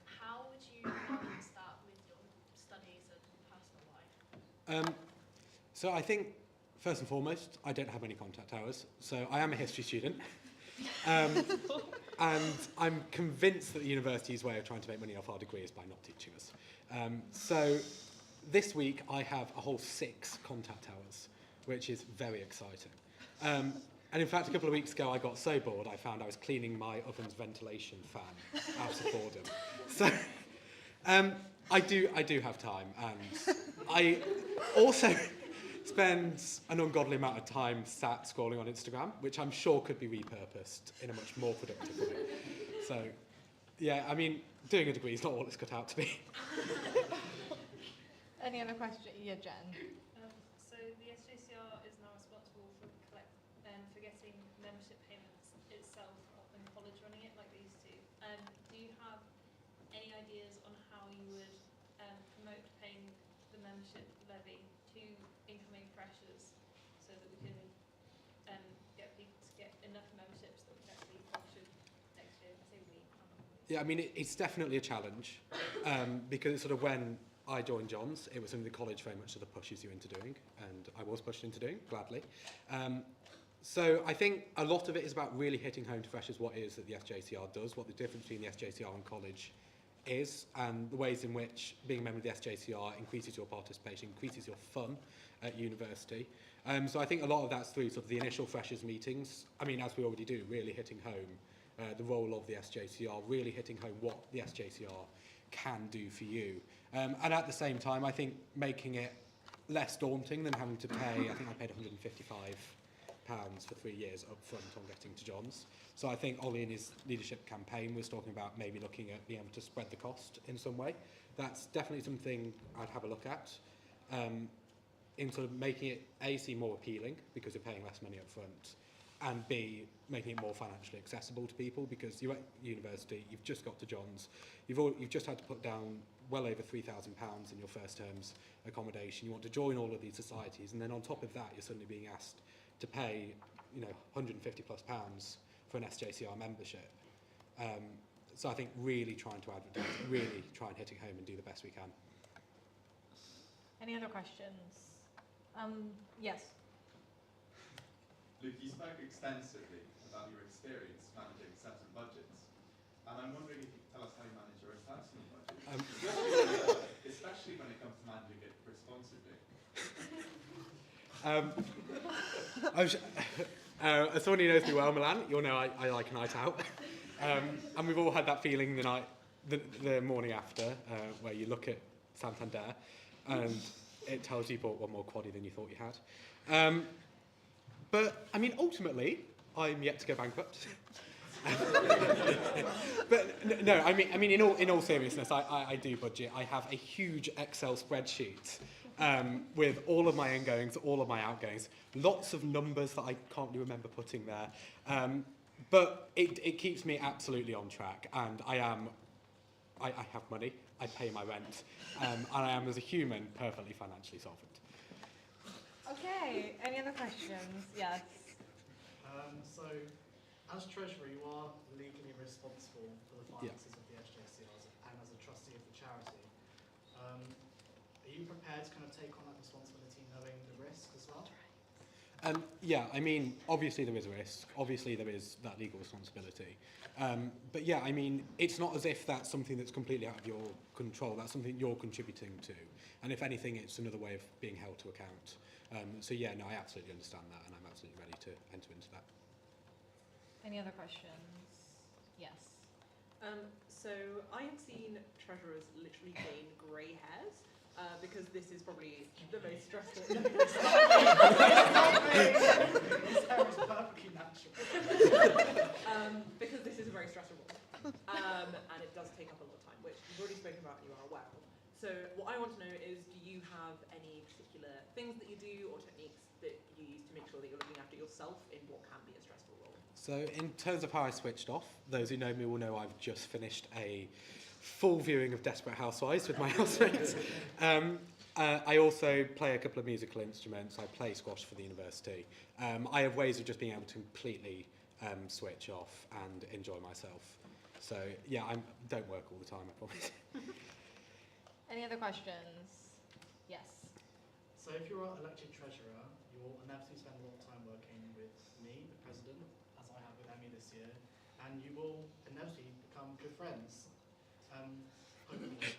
How would you balance that with your studies and personal life? So I think, first and foremost, I don't have any contact hours, so I am a history student. And I'm convinced that the university's way of trying to make money off our degree is by not teaching us. So this week I have a whole 6 contact hours, which is very exciting. And in fact, a couple of weeks ago, I got so bored, I found I was cleaning my oven's ventilation fan out of boredom. So I do have time, and I also spend an ungodly amount of time sat scrolling on Instagram, which I'm sure could be repurposed in a much more productive way. So, yeah, I mean, doing a degree is not what it's cut out to be. Any other question? Yeah, Jen. So the SJCR is now responsible for getting membership payments itself rather than college running it like they used to. Do you have any ideas on how you would promote paying the membership levy to incoming freshers so that we can get people to get enough memberships that we can actually function next year? I say we. Yeah, I mean, it's definitely a challenge, because it's sort of when I joined John's, it was something the college very much sort of pushes you into doing, and I was pushed into doing, gladly. So I think a lot of it is about really hitting home to freshers what it is that the SJCR does, what the difference between the SJCR and college is, and the ways in which being a member of the SJCR increases your participation, increases your fun at university. So I think a lot of that's through sort of the initial freshers meetings. I mean, as we already do, really hitting home the role of the SJCR, really hitting home what the SJCR can do for you. And at the same time, I think making it less daunting than having to pay, I think I paid £155 for 3 years up front on getting to John's. So I think Ollie in his leadership campaign was talking about maybe looking at being able to spread the cost in some way. That's definitely something I'd have a look at. In sort of making it A, seem more appealing because you're paying less money up front, and B, making it more financially accessible to people because you're at university, you've just got to John's, you've just had to put down well over £3,000 in your first term's accommodation. You want to join all of these societies, and then on top of that, you're suddenly being asked to pay, you know, £150 plus for an SJCR membership. So I think really trying to advertise, really try and hit it home and do the best we can. Any other questions? Yes. Luke, you spoke extensively about your experience managing certain budgets, and I'm wondering if you could tell us how you manage your own personal budget, especially when it comes to managing it responsibly. As someone who knows me well, Milan, you'll know I like a night out. And we've all had that feeling the morning after, where you look at Santander and it tells you bought one more quaddie than you thought you had. But I mean, ultimately, I'm yet to go bankrupt. But no, I mean, in all seriousness, I do budget. I have a huge Excel spreadsheet with all of my ingoings, all of my outgoings, lots of numbers that I can't really remember putting there. But it keeps me absolutely on track, and I have money, I pay my rent, and I am, as a human, perfectly financially solvent. Okay, any other questions? Yes. So, as Treasurer, you are legally responsible for the finances of the SJCRs and as a trustee of the charity. Are you prepared to kind of take on that responsibility knowing the risk as well? Yeah, I mean, obviously there is a risk. Obviously there is that legal responsibility. But yeah, I mean, it's not as if that's something that's completely out of your control. That's something you're contributing to. And if anything, it's another way of being held to account. So yeah, no, I absolutely understand that, and I'm absolutely ready to enter into that. Any other questions? Yes. So I have seen treasurers literally gain grey hairs because this is probably the most stressful. It's perfectly natural. Because this is a very stressful role, and it does take up a lot of time, which you've already spoken about. You are aware of. So what I want to know is, do you have any particular things that you do or techniques that you use to make sure that you're looking after yourself in what can be a stressful role? So in terms of how I switched off, those who know me will know I've just finished a full viewing of Desperate Housewives with my housemates. I also play a couple of musical instruments. I play squash for the university. I have ways of just being able to completely switch off and enjoy myself. So yeah, I don't work all the time, I promise. Any other questions? Yes. So if you're elected treasurer, you'll inevitably spend a lot of time working with me, the president, as I have with Emmy this year, and you will inevitably become good friends. Hopefully.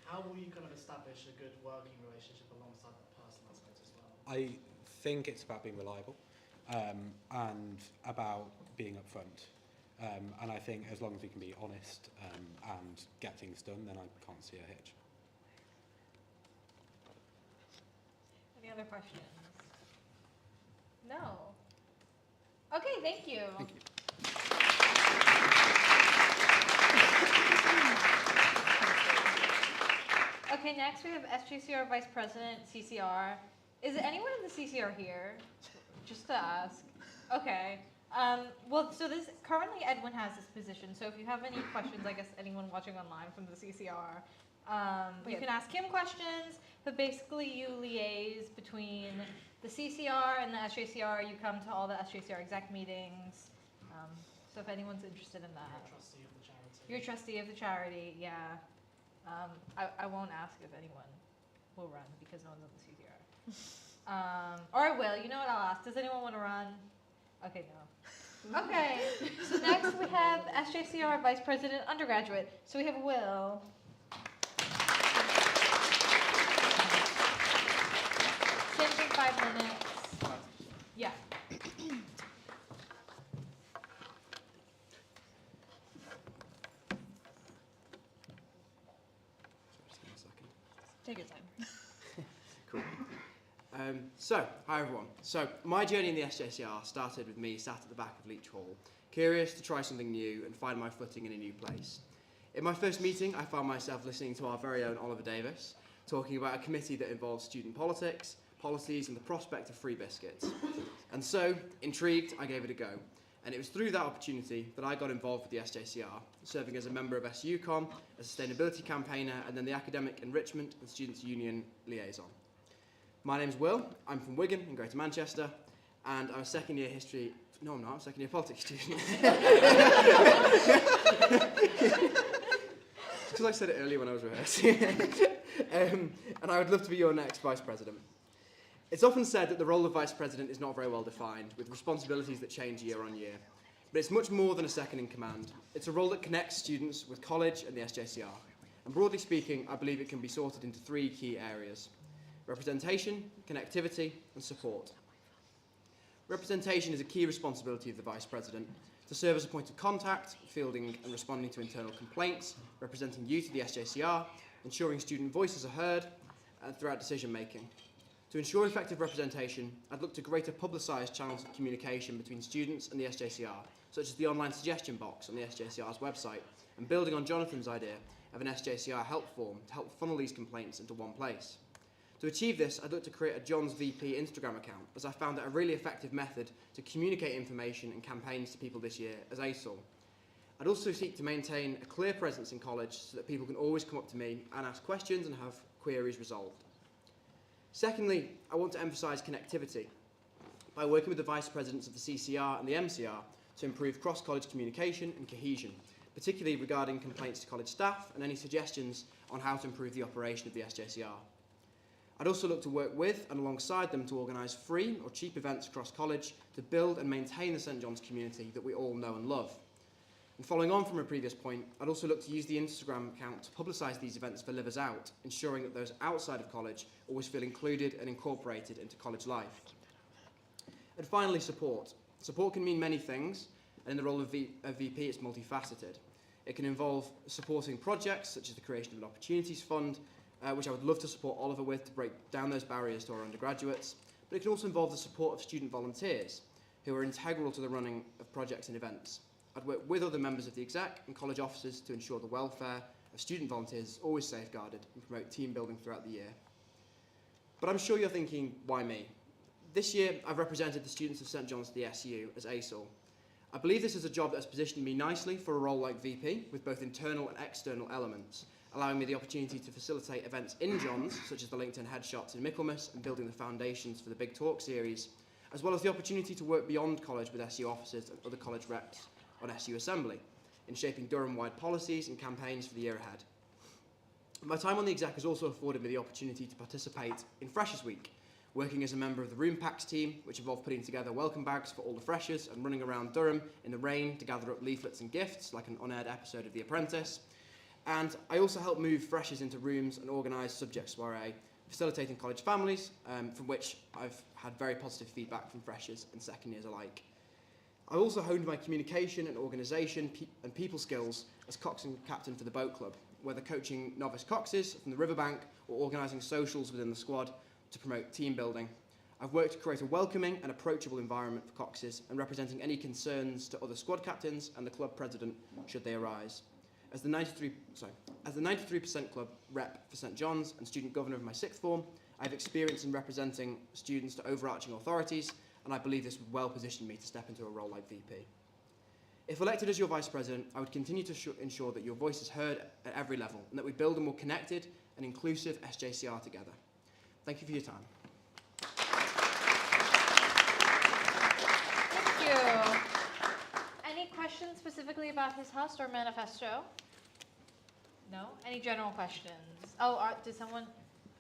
How will you kind of establish a good working relationship alongside that person aspect as well? I think it's about being reliable and about being upfront. And I think as long as we can be honest and get things done, then I can't see a hitch. Any other questions? No. Okay, thank you. Thank you. Okay, next we have SJCR Vice President, CCR. Is anyone in the CCR here? Just to ask. Okay. Well, so currently Edwin has this position, so if you have any questions, I guess anyone watching online from the CCR, you can ask him questions, but basically you liaise between the CCR and the SJCR. You come to all the SJCR exec meetings, so if anyone's interested in that. You're a trustee of the charity, yeah. I won't ask if anyone will run because no one's on the CCR. Or I will, you know what, I'll ask. Does anyone want to run? Okay, no. Okay, so next we have SJCR Vice President Undergraduate. So we have Will. Same thing, 5 minutes. Yeah. Take your time. Cool. Hi everyone. So, my journey in the SJCR started with me sat at the back of Leach Hall, curious to try something new and find my footing in a new place. In my first meeting, I found myself listening to our very own Oliver Davis, talking about a committee that involves student politics, policies and the prospect of free biscuits. And so, intrigued, I gave it a go. And it was through that opportunity that I got involved with the SJCR, serving as a member of SUCOM, a sustainability campaigner, and then the Academic Enrichment and Students' Union liaison. My name's Will, I'm from Wigan in Greater Manchester, and I'm a second year history, no I'm not, I'm a second year politics student. Because I said it earlier when I was rehearsing. And I would love to be your next Vice President. It's often said that the role of Vice President is not very well defined, with responsibilities that change year on year. But it's much more than a second in command. It's a role that connects students with college and the SJCR. And broadly speaking, I believe it can be sorted into three key areas: representation, connectivity, and support. Representation is a key responsibility of the Vice President, to serve as a point of contact, fielding and responding to internal complaints, representing you to the SJCR, ensuring student voices are heard throughout decision making. To ensure effective representation, I'd look to greater publicised channels of communication between students and the SJCR, such as the online suggestion box on the SJCR's website, and building on Jonathan's idea of an SJCR help form to help funnel these complaints into one place. To achieve this, I'd look to create a John's VP Instagram account, as I found that a really effective method to communicate information and campaigns to people this year as ASOL. I'd also seek to maintain a clear presence in college so that people can always come up to me and ask questions and have queries resolved. Secondly, I want to emphasise connectivity by working with the Vice Presidents of the CCR and the MCR to improve cross-college communication and cohesion, particularly regarding complaints to college staff and any suggestions on how to improve the operation of the SJCR. I'd also look to work with and alongside them to organise free or cheap events across college to build and maintain the St John's community that we all know and love. And following on from a previous point, I'd also look to use the Instagram account to publicise these events for livers out, ensuring that those outside of college always feel included and incorporated into college life. And finally, support. Support can mean many things, and in the role of VP, it's multifaceted. It can involve supporting projects such as the creation of an opportunities fund, which I would love to support Oliver with to break down those barriers to our undergraduates, but it can also involve the support of student volunteers, who are integral to the running of projects and events. I'd work with other members of the exec and college officers to ensure the welfare of student volunteers is always safeguarded and promote team building throughout the year. But I'm sure you're thinking, why me? This year, I've represented the students of St John's to the SU as ASOL. I believe this is a job that has positioned me nicely for a role like VP, with both internal and external elements, allowing me the opportunity to facilitate events in John's, such as the LinkedIn Headshots in Michaelmas and building the foundations for the Big Talk series, as well as the opportunity to work beyond college with SU officers and other college reps on SU Assembly, in shaping Durham-wide policies and campaigns for the year ahead. My time on the exec has also afforded me the opportunity to participate in Freshers Week, working as a member of the Room Packs team, which involved putting together welcome bags for all the freshers and running around Durham in the rain to gather up leaflets and gifts, like an on-aired episode of The Apprentice. And I also helped move freshers into rooms and organise subject soiree, facilitating college families, from which I've had very positive feedback from freshers and second years alike. I also honed my communication and organisation and people skills as coxswain captain for the boat club, whether coaching novice coxes from the riverbank or organising socials within the squad to promote team building. I've worked to create a welcoming and approachable environment for coxes and representing any concerns to other squad captains and the club president should they arise. As the 93% club rep for St John's and student governor of my sixth form, I have experience in representing students to overarching authorities, and I believe this would well position me to step into a role like VP. If elected as your Vice President, I would continue to ensure that your voice is heard at every level and that we build a more connected and inclusive SJCR together. Thank you for your time. Thank you. Any questions specifically about his house or manifesto? No? Any general questions? Oh, did someone?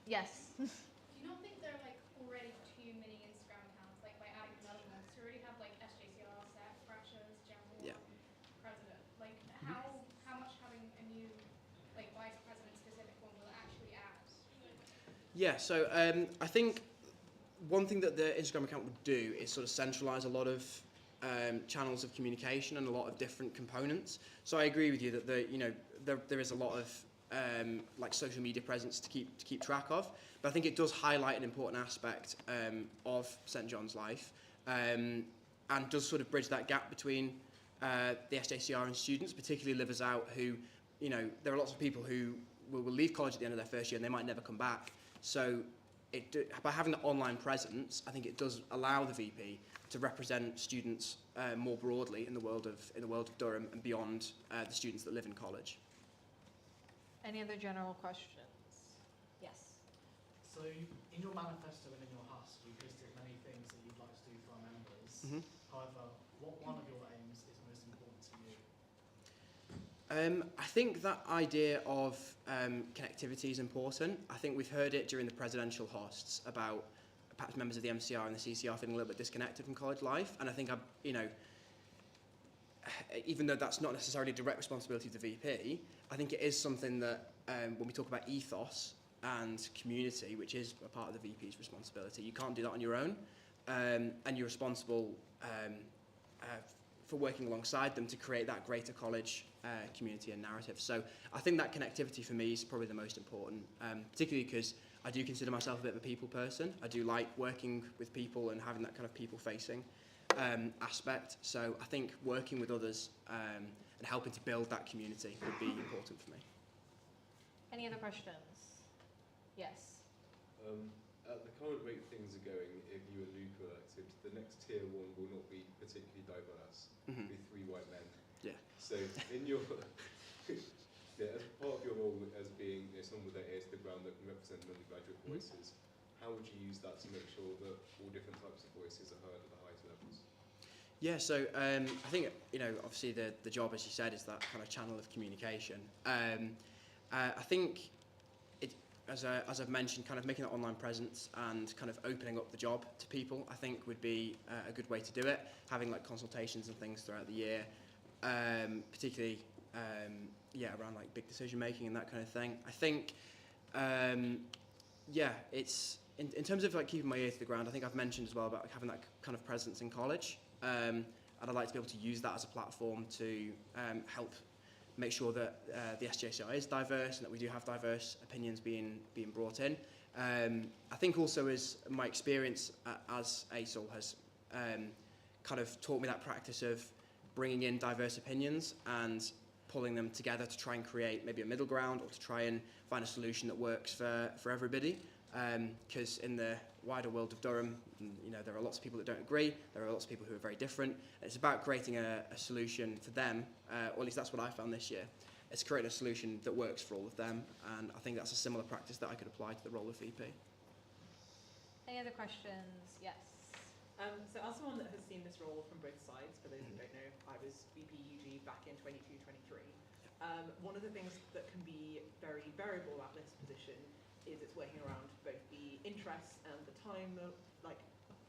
Yes. Do you not think there are like already too many Instagram accounts, like by adding another one? So you already have like SJCR, set, freshers, general, president. Like how much having a new like vice president specific one will it actually add? Yeah, so I think one thing that the Instagram account would do is sort of centralise a lot of channels of communication and a lot of different components. So I agree with you that there is a lot of like social media presence to keep track of. But I think it does highlight an important aspect of St John's life, and does sort of bridge that gap between the SJCR and students, particularly livers out who, you know, there are lots of people who will leave college at the end of their first year and they might never come back. So by having the online presence, I think it does allow the VP to represent students more broadly in the world of Durham and beyond the students that live in college. Any other general questions? Yes. So in your manifesto and in your husk, you've listed many things that you'd like to do for our members. However, what one of your aims is most important to you? I think that idea of connectivity is important. I think we've heard it during the presidential hosts about perhaps members of the MCR and the CCR feeling a little bit disconnected from college life. And I think, even though that's not necessarily a direct responsibility of the VP, I think it is something that when we talk about ethos and community, which is a part of the VP's responsibility, you can't do that on your own. And you're responsible for working alongside them to create that greater college community and narrative. So I think that connectivity for me is probably the most important, particularly because I do consider myself a bit of a people person. I do like working with people and having that kind of people-facing aspect. So I think working with others and helping to build that community would be important for me. Any other questions? Yes. At the current rate things are going, if you and Luke are elected, the next tier 1 will not be particularly diverse. It'll be 3 white men. Yeah. So in your, as part of your role as being someone with their ear to the ground that can represent the undergraduate voices, how would you use that to make sure that all different types of voices are heard at the highest levels? Yeah, so I think, obviously the job, as you said, is that kind of channel of communication. I think, as I've mentioned, kind of making that online presence and kind of opening up the job to people, I think would be a good way to do it. Having like consultations and things throughout the year, particularly, around like big decision making and that kind of thing. I think, it's in terms of like keeping my ear to the ground. I think I've mentioned as well about having that kind of presence in college, and I'd like to be able to use that as a platform to help make sure that the SJCI is diverse and that we do have diverse opinions being brought in. I think also as my experience as ASOL has kind of taught me that practice of bringing in diverse opinions and pulling them together to try and create maybe a middle ground or to try and find a solution that works for everybody. Because in the wider world of Durham, there are lots of people that don't agree, there are lots of people who are very different. It's about creating a solution for them, or at least that's what I found this year. It's creating a solution that works for all of them, and I think that's a similar practice that I could apply to the role of VP. Any other questions? Yes. So as someone that has seen this role from both sides, for those who don't know, I was VP UG back in 22-23. One of the things that can be very variable about this position is it's working around both the interests and the time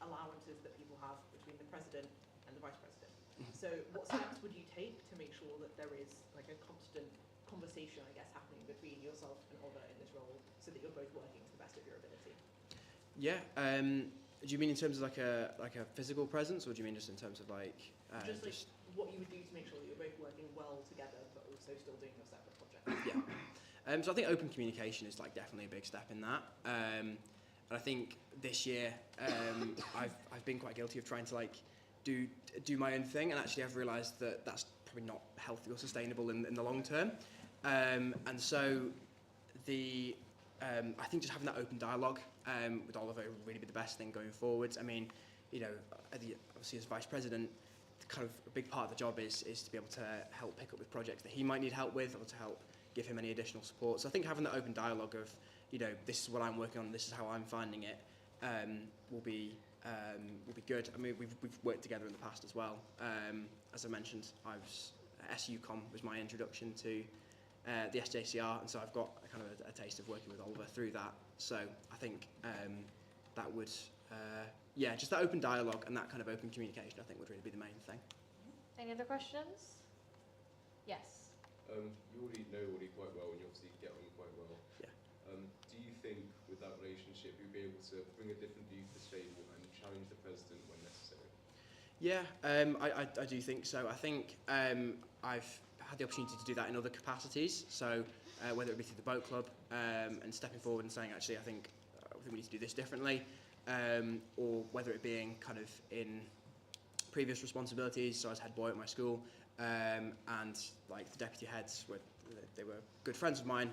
allowances that people have between the president and the vice president. So what steps would you take to make sure that there is like a constant conversation, I guess, happening between yourself and Oliver in this role so that you're both working to the best of your ability? Yeah. Do you mean in terms of like a physical presence, or do you mean just in terms of like just what you would do to make sure that you're both working well together, but also still doing your separate projects? Yeah. So I think open communication is like definitely a big step in that. And I think this year I've been quite guilty of trying to like do my own thing, and actually I've realised that that's probably not healthy or sustainable in the long term. And so I think just having that open dialogue with Oliver would really be the best thing going forwards. I mean, obviously as vice president, kind of a big part of the job is to be able to help pick up with projects that he might need help with, or to help give him any additional support. So I think having that open dialogue of, this is what I'm working on, this is how I'm finding it, will be good. I mean, we've worked together in the past as well. As I mentioned, SUCOM was my introduction to the SJCR, and so I've got a kind of a taste of working with Oliver through that. So I think that would, just that open dialogue and that kind of open communication, I think, would really be the main thing. Any other questions? Yes. You already know Ollie quite well, and you obviously get on quite well. Yeah. Do you think with that relationship you'll be able to bring a different view to the table and challenge the president when necessary? Yeah, I do think so. I think I've had the opportunity to do that in other capacities. So whether it be through the boat club and stepping forward and saying, actually, I think we need to do this differently, or whether it being kind of in previous responsibilities. So I was head boy at my school, and like the deputy heads they were good friends of mine.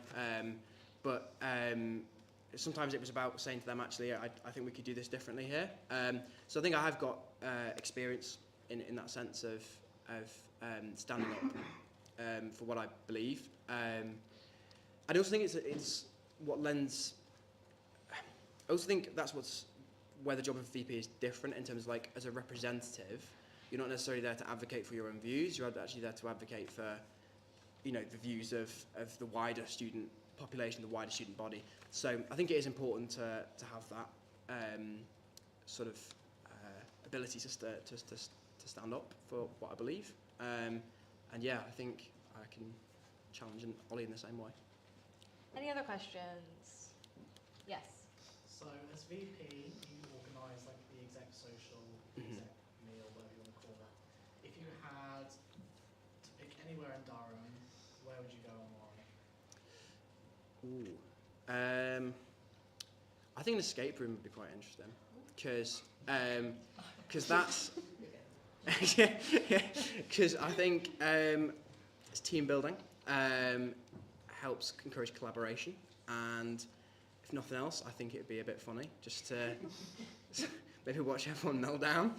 But sometimes it was about saying to them, actually, I think we could do this differently here. So I think I have got experience in that sense of standing up for what I believe. I also think it's what lends. I also think that's where the job of VP is different in terms of, like, as a representative, you're not necessarily there to advocate for your own views. You're actually there to advocate for, you know, the views of the wider student population, the wider student body. So I think it is important to have that sort of ability to stand up for what I believe. And yeah, I think I can challenge Ollie in the same way. Any other questions? Yes. So as VP, you organise like the exec social, exec meal, whatever you want to call that. If you had to pick anywhere in Durham, where would you go and why? Ooh. I think an escape room would be quite interesting because that's because I think it's team building, helps encourage collaboration, and if nothing else, I think it'd be a bit funny just to maybe watch everyone melt down.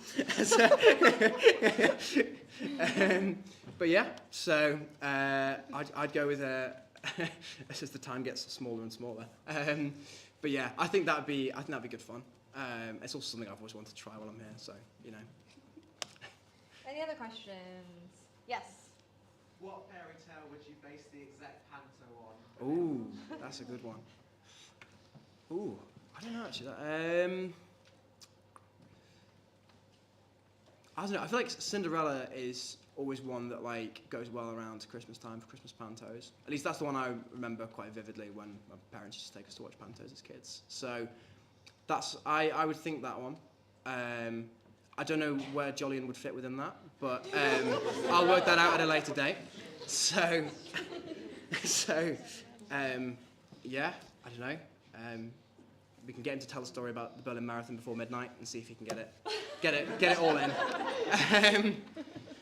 But yeah, so I'd go with as the time gets smaller and smaller. But yeah, I think that'd be good fun. It's also something I've always wanted to try while I'm here, so you know. Any other questions? Yes. What fairy tale would you base the exec panto on? Ooh, that's a good one. Ooh, I don't know actually. I don't know. I feel like Cinderella is always one that like goes well around Christmas time for Christmas pantos. At least that's the one I remember quite vividly when my parents used to take us to watch pantos as kids. So that's I would think that one. I don't know where Jolyon would fit within that, but I'll work that out at a later date. So yeah, I don't know. We can get him to tell a story about the Berlin Marathon before midnight and see if he can get it all in.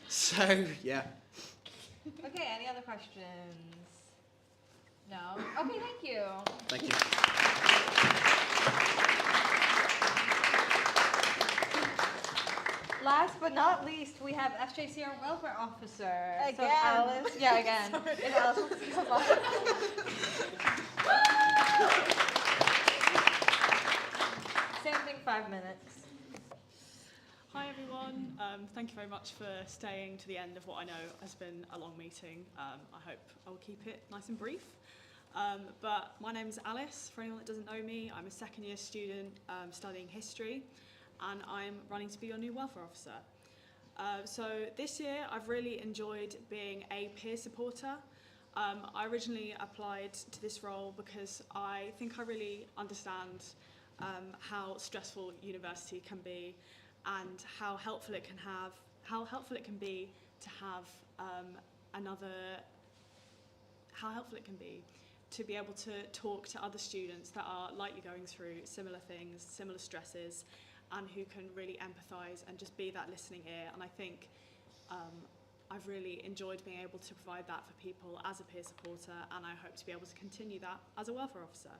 So yeah. Okay. Any other questions? No. Okay. Thank you. Thank you. Last but not least, we have SJCR Welfare Officer. Again. So Alice, yeah, again. If Alice wants to come up. Same thing, 5 minutes. Hi everyone, thank you very much for staying to the end of what I know has been a long meeting. I hope I will keep it nice and brief. But my name's Alice, for anyone that doesn't know me. I'm a second year student studying history, and I'm running to be your new welfare officer. So this year I've really enjoyed being a peer supporter. I originally applied to this role because I think I really understand how stressful university can be, and how helpful it can be to have to be able to talk to other students that are likely going through similar things, similar stresses, and who can really empathise and just be that listening ear. And I think I've really enjoyed being able to provide that for people as a peer supporter, and I hope to be able to continue that as a welfare officer.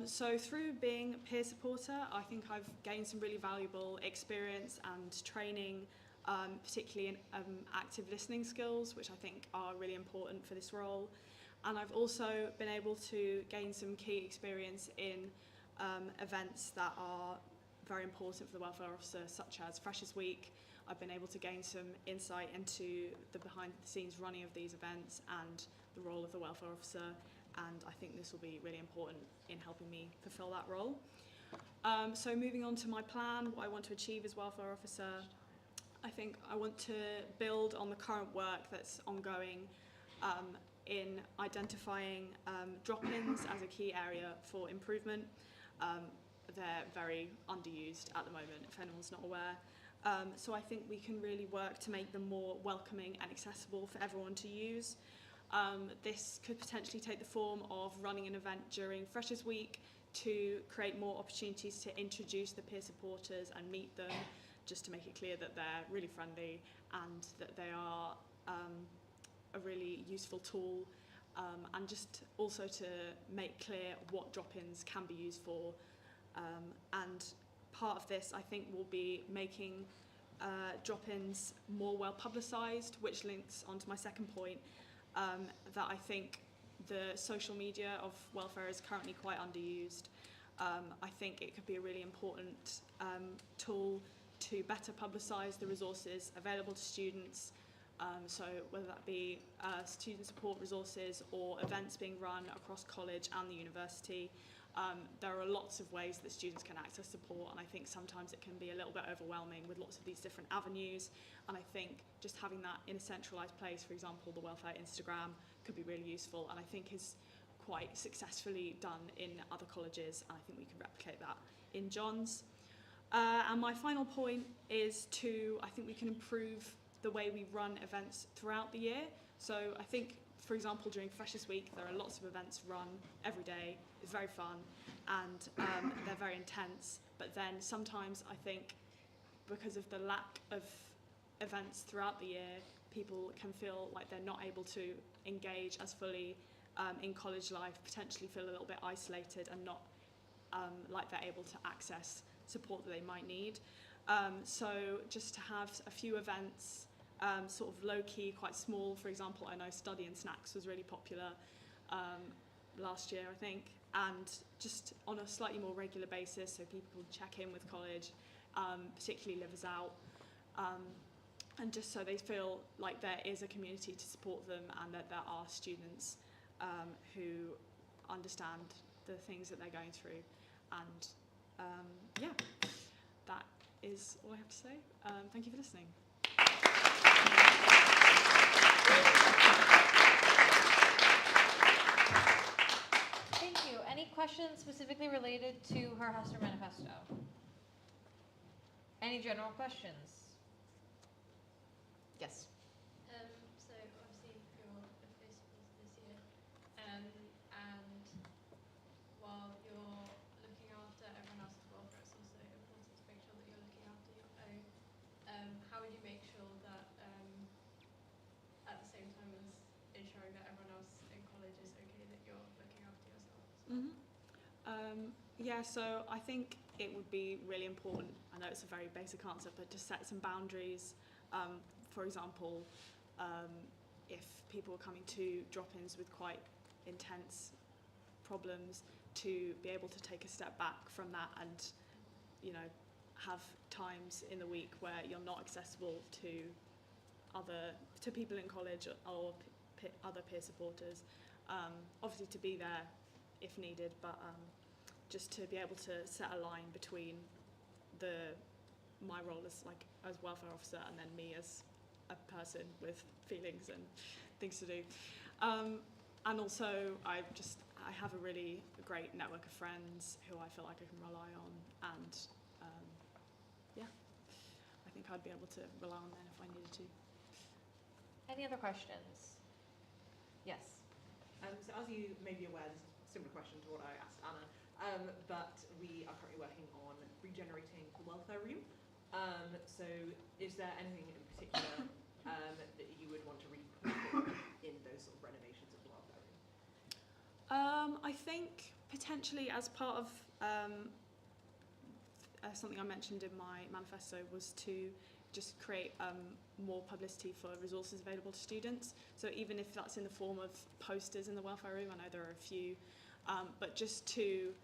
So through being a peer supporter, I think I've gained some really valuable experience and training, particularly in active listening skills, which I think are really important for this role. And I've also been able to gain some key experience in events that are very important for the welfare officer, such as Freshers Week. I've been able to gain some insight into the behind-the-scenes running of these events and the role of the welfare officer, and I think this will be really important in helping me fulfil that role. So moving on to my plan, what I want to achieve as welfare officer, I think I want to build on the current work that's ongoing in identifying drop-ins as a key area for improvement. They're very underused at the moment, if anyone's not aware. So I think we can really work to make them more welcoming and accessible for everyone to use. This could potentially take the form of running an event during Freshers Week to create more opportunities to introduce the peer supporters and meet them, just to make it clear that they're really friendly and that they are a really useful tool, and just also to make clear what drop-ins can be used for. And part of this, I think, will be making drop-ins more well publicised, which links onto my second point, that I think the social media of welfare is currently quite underused. I think it could be a really important tool to better publicise the resources available to students, so whether that be student support resources or events being run across college and the university. There are lots of ways that students can access support, and I think sometimes it can be a little bit overwhelming with lots of these different avenues, and I think just having that in a centralised place, for example the welfare Instagram, could be really useful, and I think is quite successfully done in other colleges, and I think we can replicate that in John's. And my final point is I think we can improve the way we run events throughout the year. So I think, for example, during Freshers Week, there are lots of events run every day. It's very fun, and they're very intense. But then sometimes I think because of the lack of events throughout the year, people can feel like they're not able to engage as fully in college life, potentially feel a little bit isolated and not like they're able to access support that they might need. So just to have a few events, sort of low-key, quite small. For example, I know Study and Snacks was really popular last year, I think, and just on a slightly more regular basis, so people can check in with college, particularly livers out, and just so they feel like there is a community to support them and that there are students who understand the things that they're going through. And yeah, that is all I have to say. Thank you for listening. Thank you. Any questions specifically related to her Hester Manifesto? Any general questions? Yes. So obviously you're the face this year, and while you're looking after everyone else's welfare, it's also important to make sure that you're looking after your own. How would you make sure that at the same time as ensuring that everyone else in college is okay, that you're looking after yourself as well? Yeah, so I think it would be really important, I know it's a very basic answer, but to set some boundaries. For example, if people are coming to drop-ins with quite intense problems, to be able to take a step back from that and, you know, have times in the week where you're not accessible to people in college or other peer supporters. Obviously to be there if needed, but just to be able to set a line between my role as welfare officer and then me as a person with feelings and things to do. And also I have a really great network of friends who I feel like I can rely on, and yeah, I think I'd be able to rely on them if I needed to. Any other questions? Yes. So as you may be aware, this is a similar question to what I asked Anna, but we are currently working on regenerating the welfare room. So is there anything in particular that you would want to report in those sort of renovations of the welfare room? I think potentially as part of something I mentioned in my manifesto was to just create more publicity for resources available to students. So even if that's in the form of posters in the welfare room, I know there are a few, but just to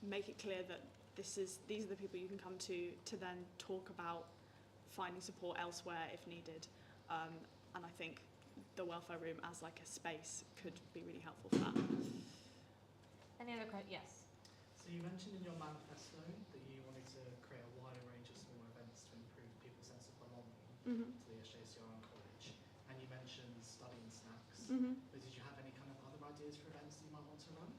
make it clear that these are the people you can come to then talk about finding support elsewhere if needed. And I think the welfare room as like a space could be really helpful for that. Any other questions? Yes. So you mentioned in your manifesto that you wanted to create a wider range of small events to improve people's sense of belonging to the SJCR and college. And you mentioned Study and Snacks. But did you have any kind of other ideas for events that you might want to run?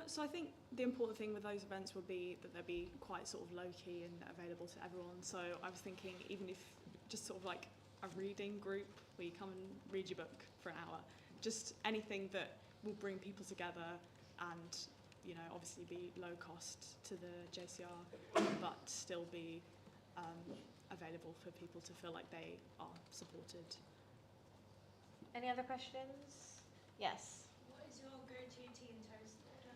So I think the important thing with those events would be that they'd be quite sort of low-key and available to everyone. So I was thinking even if just sort of like a reading group where you come and read your book for an hour, just anything that will bring people together and, you know, obviously be low cost to the JCR, but still be available for people to feel like they are supported. Any other questions? Yes. What is your go-to tea and toast order?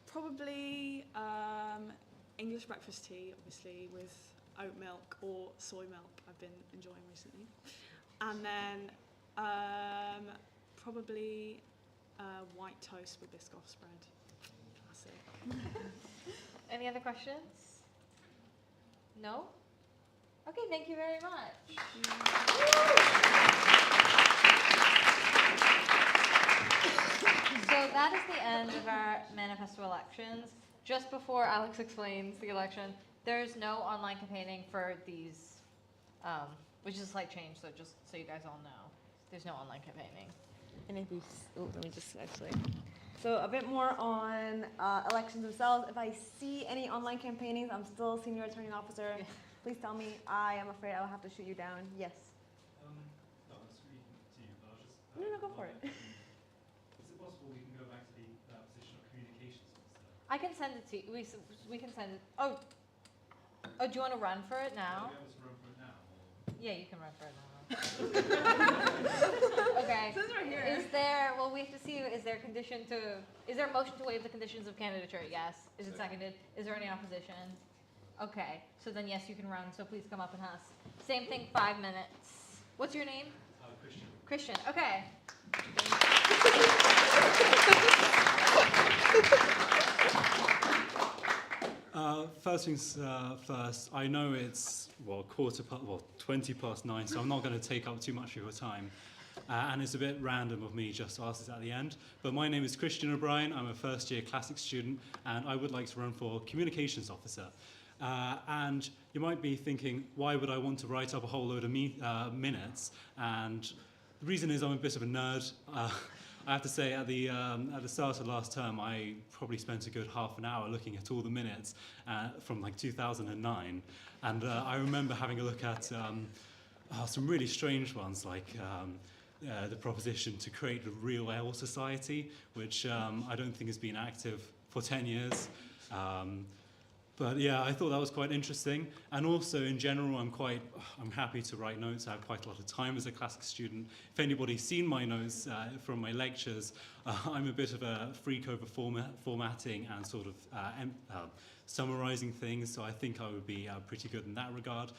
Probably English breakfast tea, obviously, with oat milk or soy milk I've been enjoying recently. And then probably white toast with Biscoff spread. Classic. Any other questions? No? Okay, thank you very much. So that is the end of our manifesto elections. Just before Alex explains the election, there's no online campaigning for these, which is a slight change, so just so you guys all know, there's no online campaigning. And if you, let me just actually. So a bit more on elections themselves. If I see any online campaignings, I'm still senior returning officer. Yeah. Please tell me. I am afraid I will have to shoot you down. Yes. No, it's really to you, but I was just... No, go for it. Is it possible we can go back to the position of communications officer? I can send it to you. We can send it. Oh, do you want to run for it now? Will I be able to run for it now? Or? Yeah, you can run for it now. Okay. Since we're here. Is there? Well, we have to see. Is there a condition to? Is there a motion to waive the conditions of candidature? Yes. Is it seconded? Is there any opposition? Okay. So then, yes, you can run. So please come up and us. Same thing. 5 minutes. What's your name? Christian. Christian. Okay. First things first, I know it's, 20 past 9, so I'm not going to take up too much of your time. And it's a bit random of me just to ask this at the end. But my name is Christian O'Brien. I'm a first year classics student, and I would like to run for communications officer. And you might be thinking, why would I want to write up a whole load of minutes? And the reason is I'm a bit of a nerd. I have to say, at the start of last term, I probably spent a good half an hour looking at all the minutes from like 2009. And I remember having a look at some really strange ones, like the proposition to create a real ale society, which I don't think has been active for 10 years. But yeah, I thought that was quite interesting. And also, in general, I'm happy to write notes. I have quite a lot of time as a classics student. If anybody's seen my notes from my lectures, I'm a bit of a freak over formatting and sort of summarizing things. So I think I would be pretty good in that regard.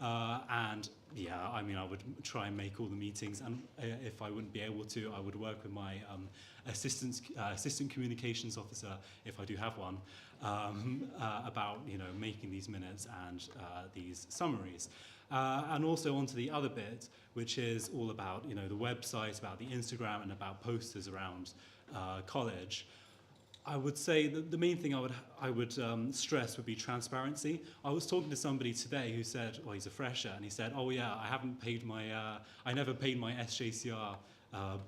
And yeah, I mean, I would try and make all the meetings. And if I wouldn't be able to, I would work with my assistant communications officer, if I do have one, about making these minutes and these summaries. And also onto the other bit, which is all about the website, about the Instagram, and about posters around college. I would say that the main thing I would stress would be transparency. I was talking to somebody today who said, well, he's a fresher, and he said, oh yeah, I never paid my SJCR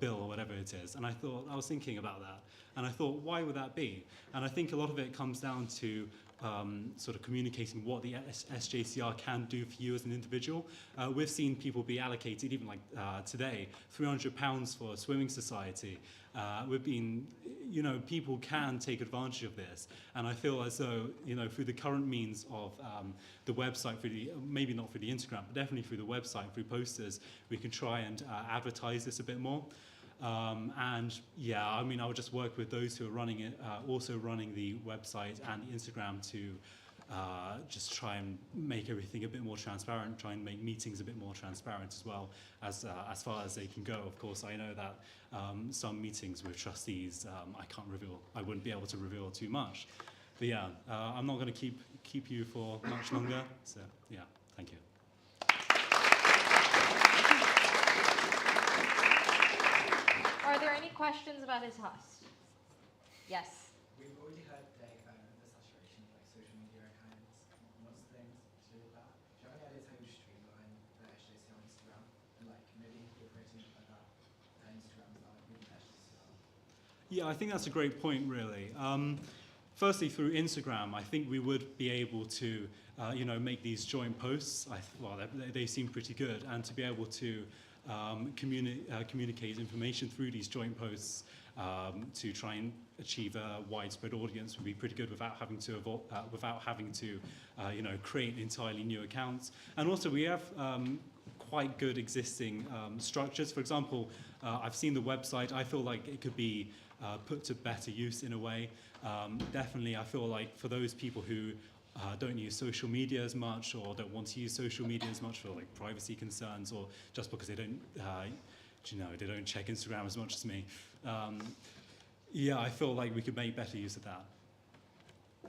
bill or whatever it is. And I was thinking about that, and I thought, why would that be? And I think a lot of it comes down to sort of communicating what the SJCR can do for you as an individual. We've seen people be allocated, even like today, £300 for a swimming society. People can take advantage of this, and I feel as though, through the current means of the website, maybe not through the Instagram, but definitely through the website, through posters, we can try and advertise this a bit more. And yeah, I mean, I would just work with those who are running it, also running the website and the Instagram to just try and make everything a bit more transparent, try and make meetings a bit more transparent as well, as far as they can go. Of course, I know that some meetings with trustees, I wouldn't be able to reveal too much. But yeah, I'm not going to keep you for much longer. So yeah, thank you. Are there any questions about his host? Yes. We've already heard today about the saturation of social media accounts and lots of things to do with that. Do you have any ideas how you streamline the SJC on Instagram and maybe incorporating like that Instagram with the SJC? Yeah, I think that's a great point, really. Firstly, through Instagram, I think we would be able to, make these joint posts. They seem pretty good, and to be able to communicate information through these joint posts to try and achieve a widespread audience would be pretty good without having to create entirely new accounts. And also, we have quite good existing structures. For example, I've seen the website. I feel like it could be put to better use in a way. Definitely, I feel like for those people who don't use social media as much, or don't want to use social media as much for like privacy concerns, or just because they don't, they don't check Instagram as much as me. I feel like we could make better use of that.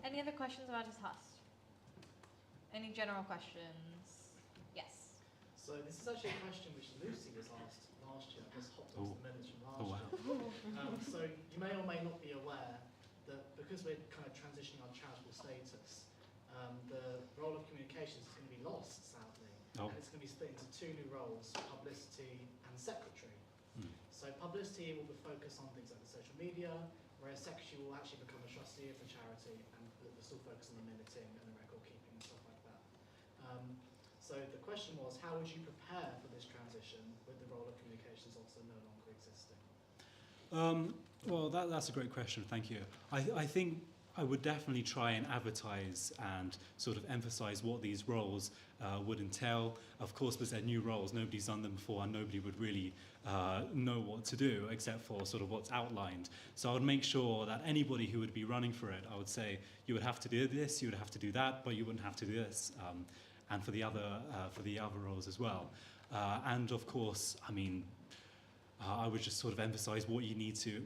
Any other questions about his host? Any general questions? Yes. So this is actually a question which Lucy was asked last year. I just hopped onto the minutes from last year. So you may or may not be aware that because we're kind of transitioning our charitable status, the role of communications is going to be lost, sadly. And it's going to be split into two new roles, publicity and secretary. So publicity will be focused on things like the social media, whereas secretary will actually become a trustee of the charity and will still focus on the minuting and the record keeping and stuff like that. So the question was, how would you prepare for this transition with the role of communications officer no longer existing? Well, that's a great question, thank you. I think I would definitely try and advertise and sort of emphasise what these roles would entail. Of course, because they're new roles, nobody's done them before, and nobody would really know what to do except for sort of what's outlined. So I would make sure that anybody who would be running for it, I would say, you would have to do this, you would have to do that, but you wouldn't have to do this. And for the other roles as well. And of course, I would just sort of emphasise what you'd need to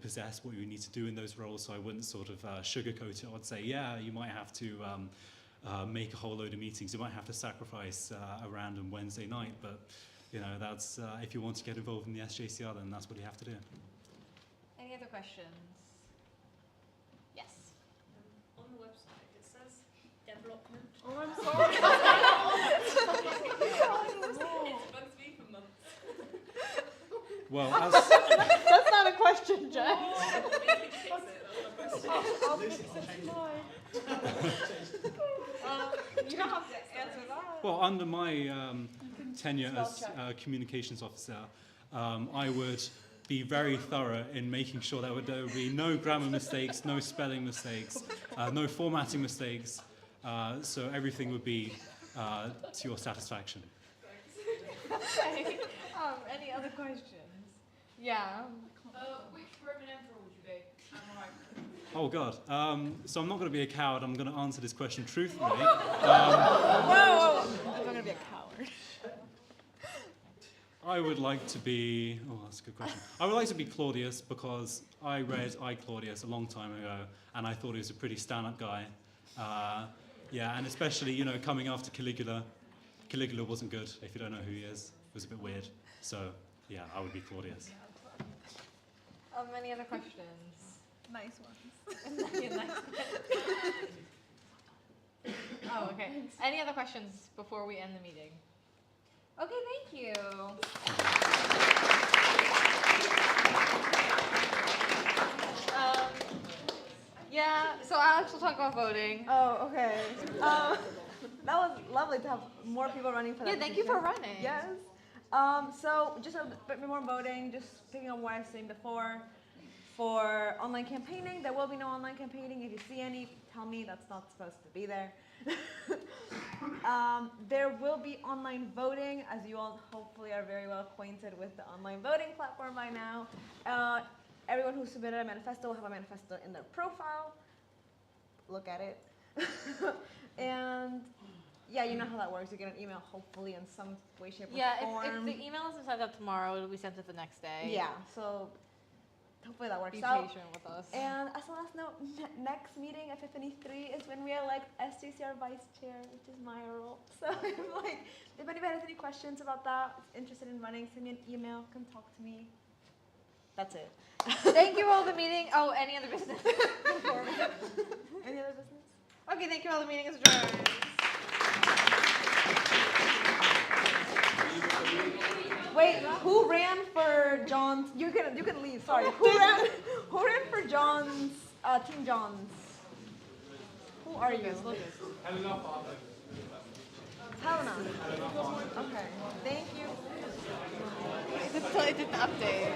possess, what you need to do in those roles. So I wouldn't sort of sugarcoat it. I'd say, you might have to make a whole load of meetings. You might have to sacrifice a random Wednesday night, but that's if you want to get involved in the SJCR, then that's what you have to do. Any other questions? Yes. On the website, it says development. Oh, I'm sorry. It's bugs me for months. Well, that's not a question, Jay. I'll fix it tomorrow. You don't have to answer that. Well, under my tenure as communications officer, I would be very thorough in making sure that there would be no grammar mistakes, no spelling mistakes, no formatting mistakes, so everything would be to your satisfaction. Okay. Any other questions? Yeah. Which Roman emperor would you be? I'm right. Oh God. So I'm not going to be a coward. I'm going to answer this question truthfully. Whoa! I'm not going to be a coward. I would like to be. Oh, that's a good question. I would like to be Claudius because I read I, Claudius a long time ago, and I thought he was a pretty stand-up guy. And especially coming after Caligula. Caligula wasn't good. If you don't know who he is, it was a bit weird. So I would be Claudius. Any other questions? Nice ones. Yeah, nice. Oh, okay. Any other questions before we end the meeting? Okay, thank you. So Alex will talk about voting. Oh, okay. That was lovely to have more people running for that. Yeah, thank you for running. Yes. So just a bit more voting, just picking up what I was saying before. For online campaigning, there will be no online campaigning. If you see any, tell me that's not supposed to be there. There will be online voting, as you all hopefully are very well acquainted with the online voting platform by now. Everyone who submitted a manifesto will have a manifesto in their profile. Look at it. And you know how that works. You get an email, hopefully, in some way, shape, or form. If the email isn't sent out tomorrow, it'll be sent out the next day. Yeah, so hopefully that works Be out. patient with us. And as a last note, next meeting, Epiphany III, is when we elect SJCR Vice Chair, which is my role. So if anybody has any questions about that, is interested in running, send me an email, come talk to me. That's it. Thank you all. The meeting. Oh, any other business? Any other business? Okay, thank you all. The meeting is adjourned. Wait, who ran for John's? You can leave. Sorry. Who ran for John's Team John's? Who are you? Helena. Okay. Thank you. It didn't update.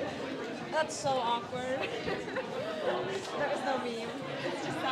That's so awkward. There is no meme. It's just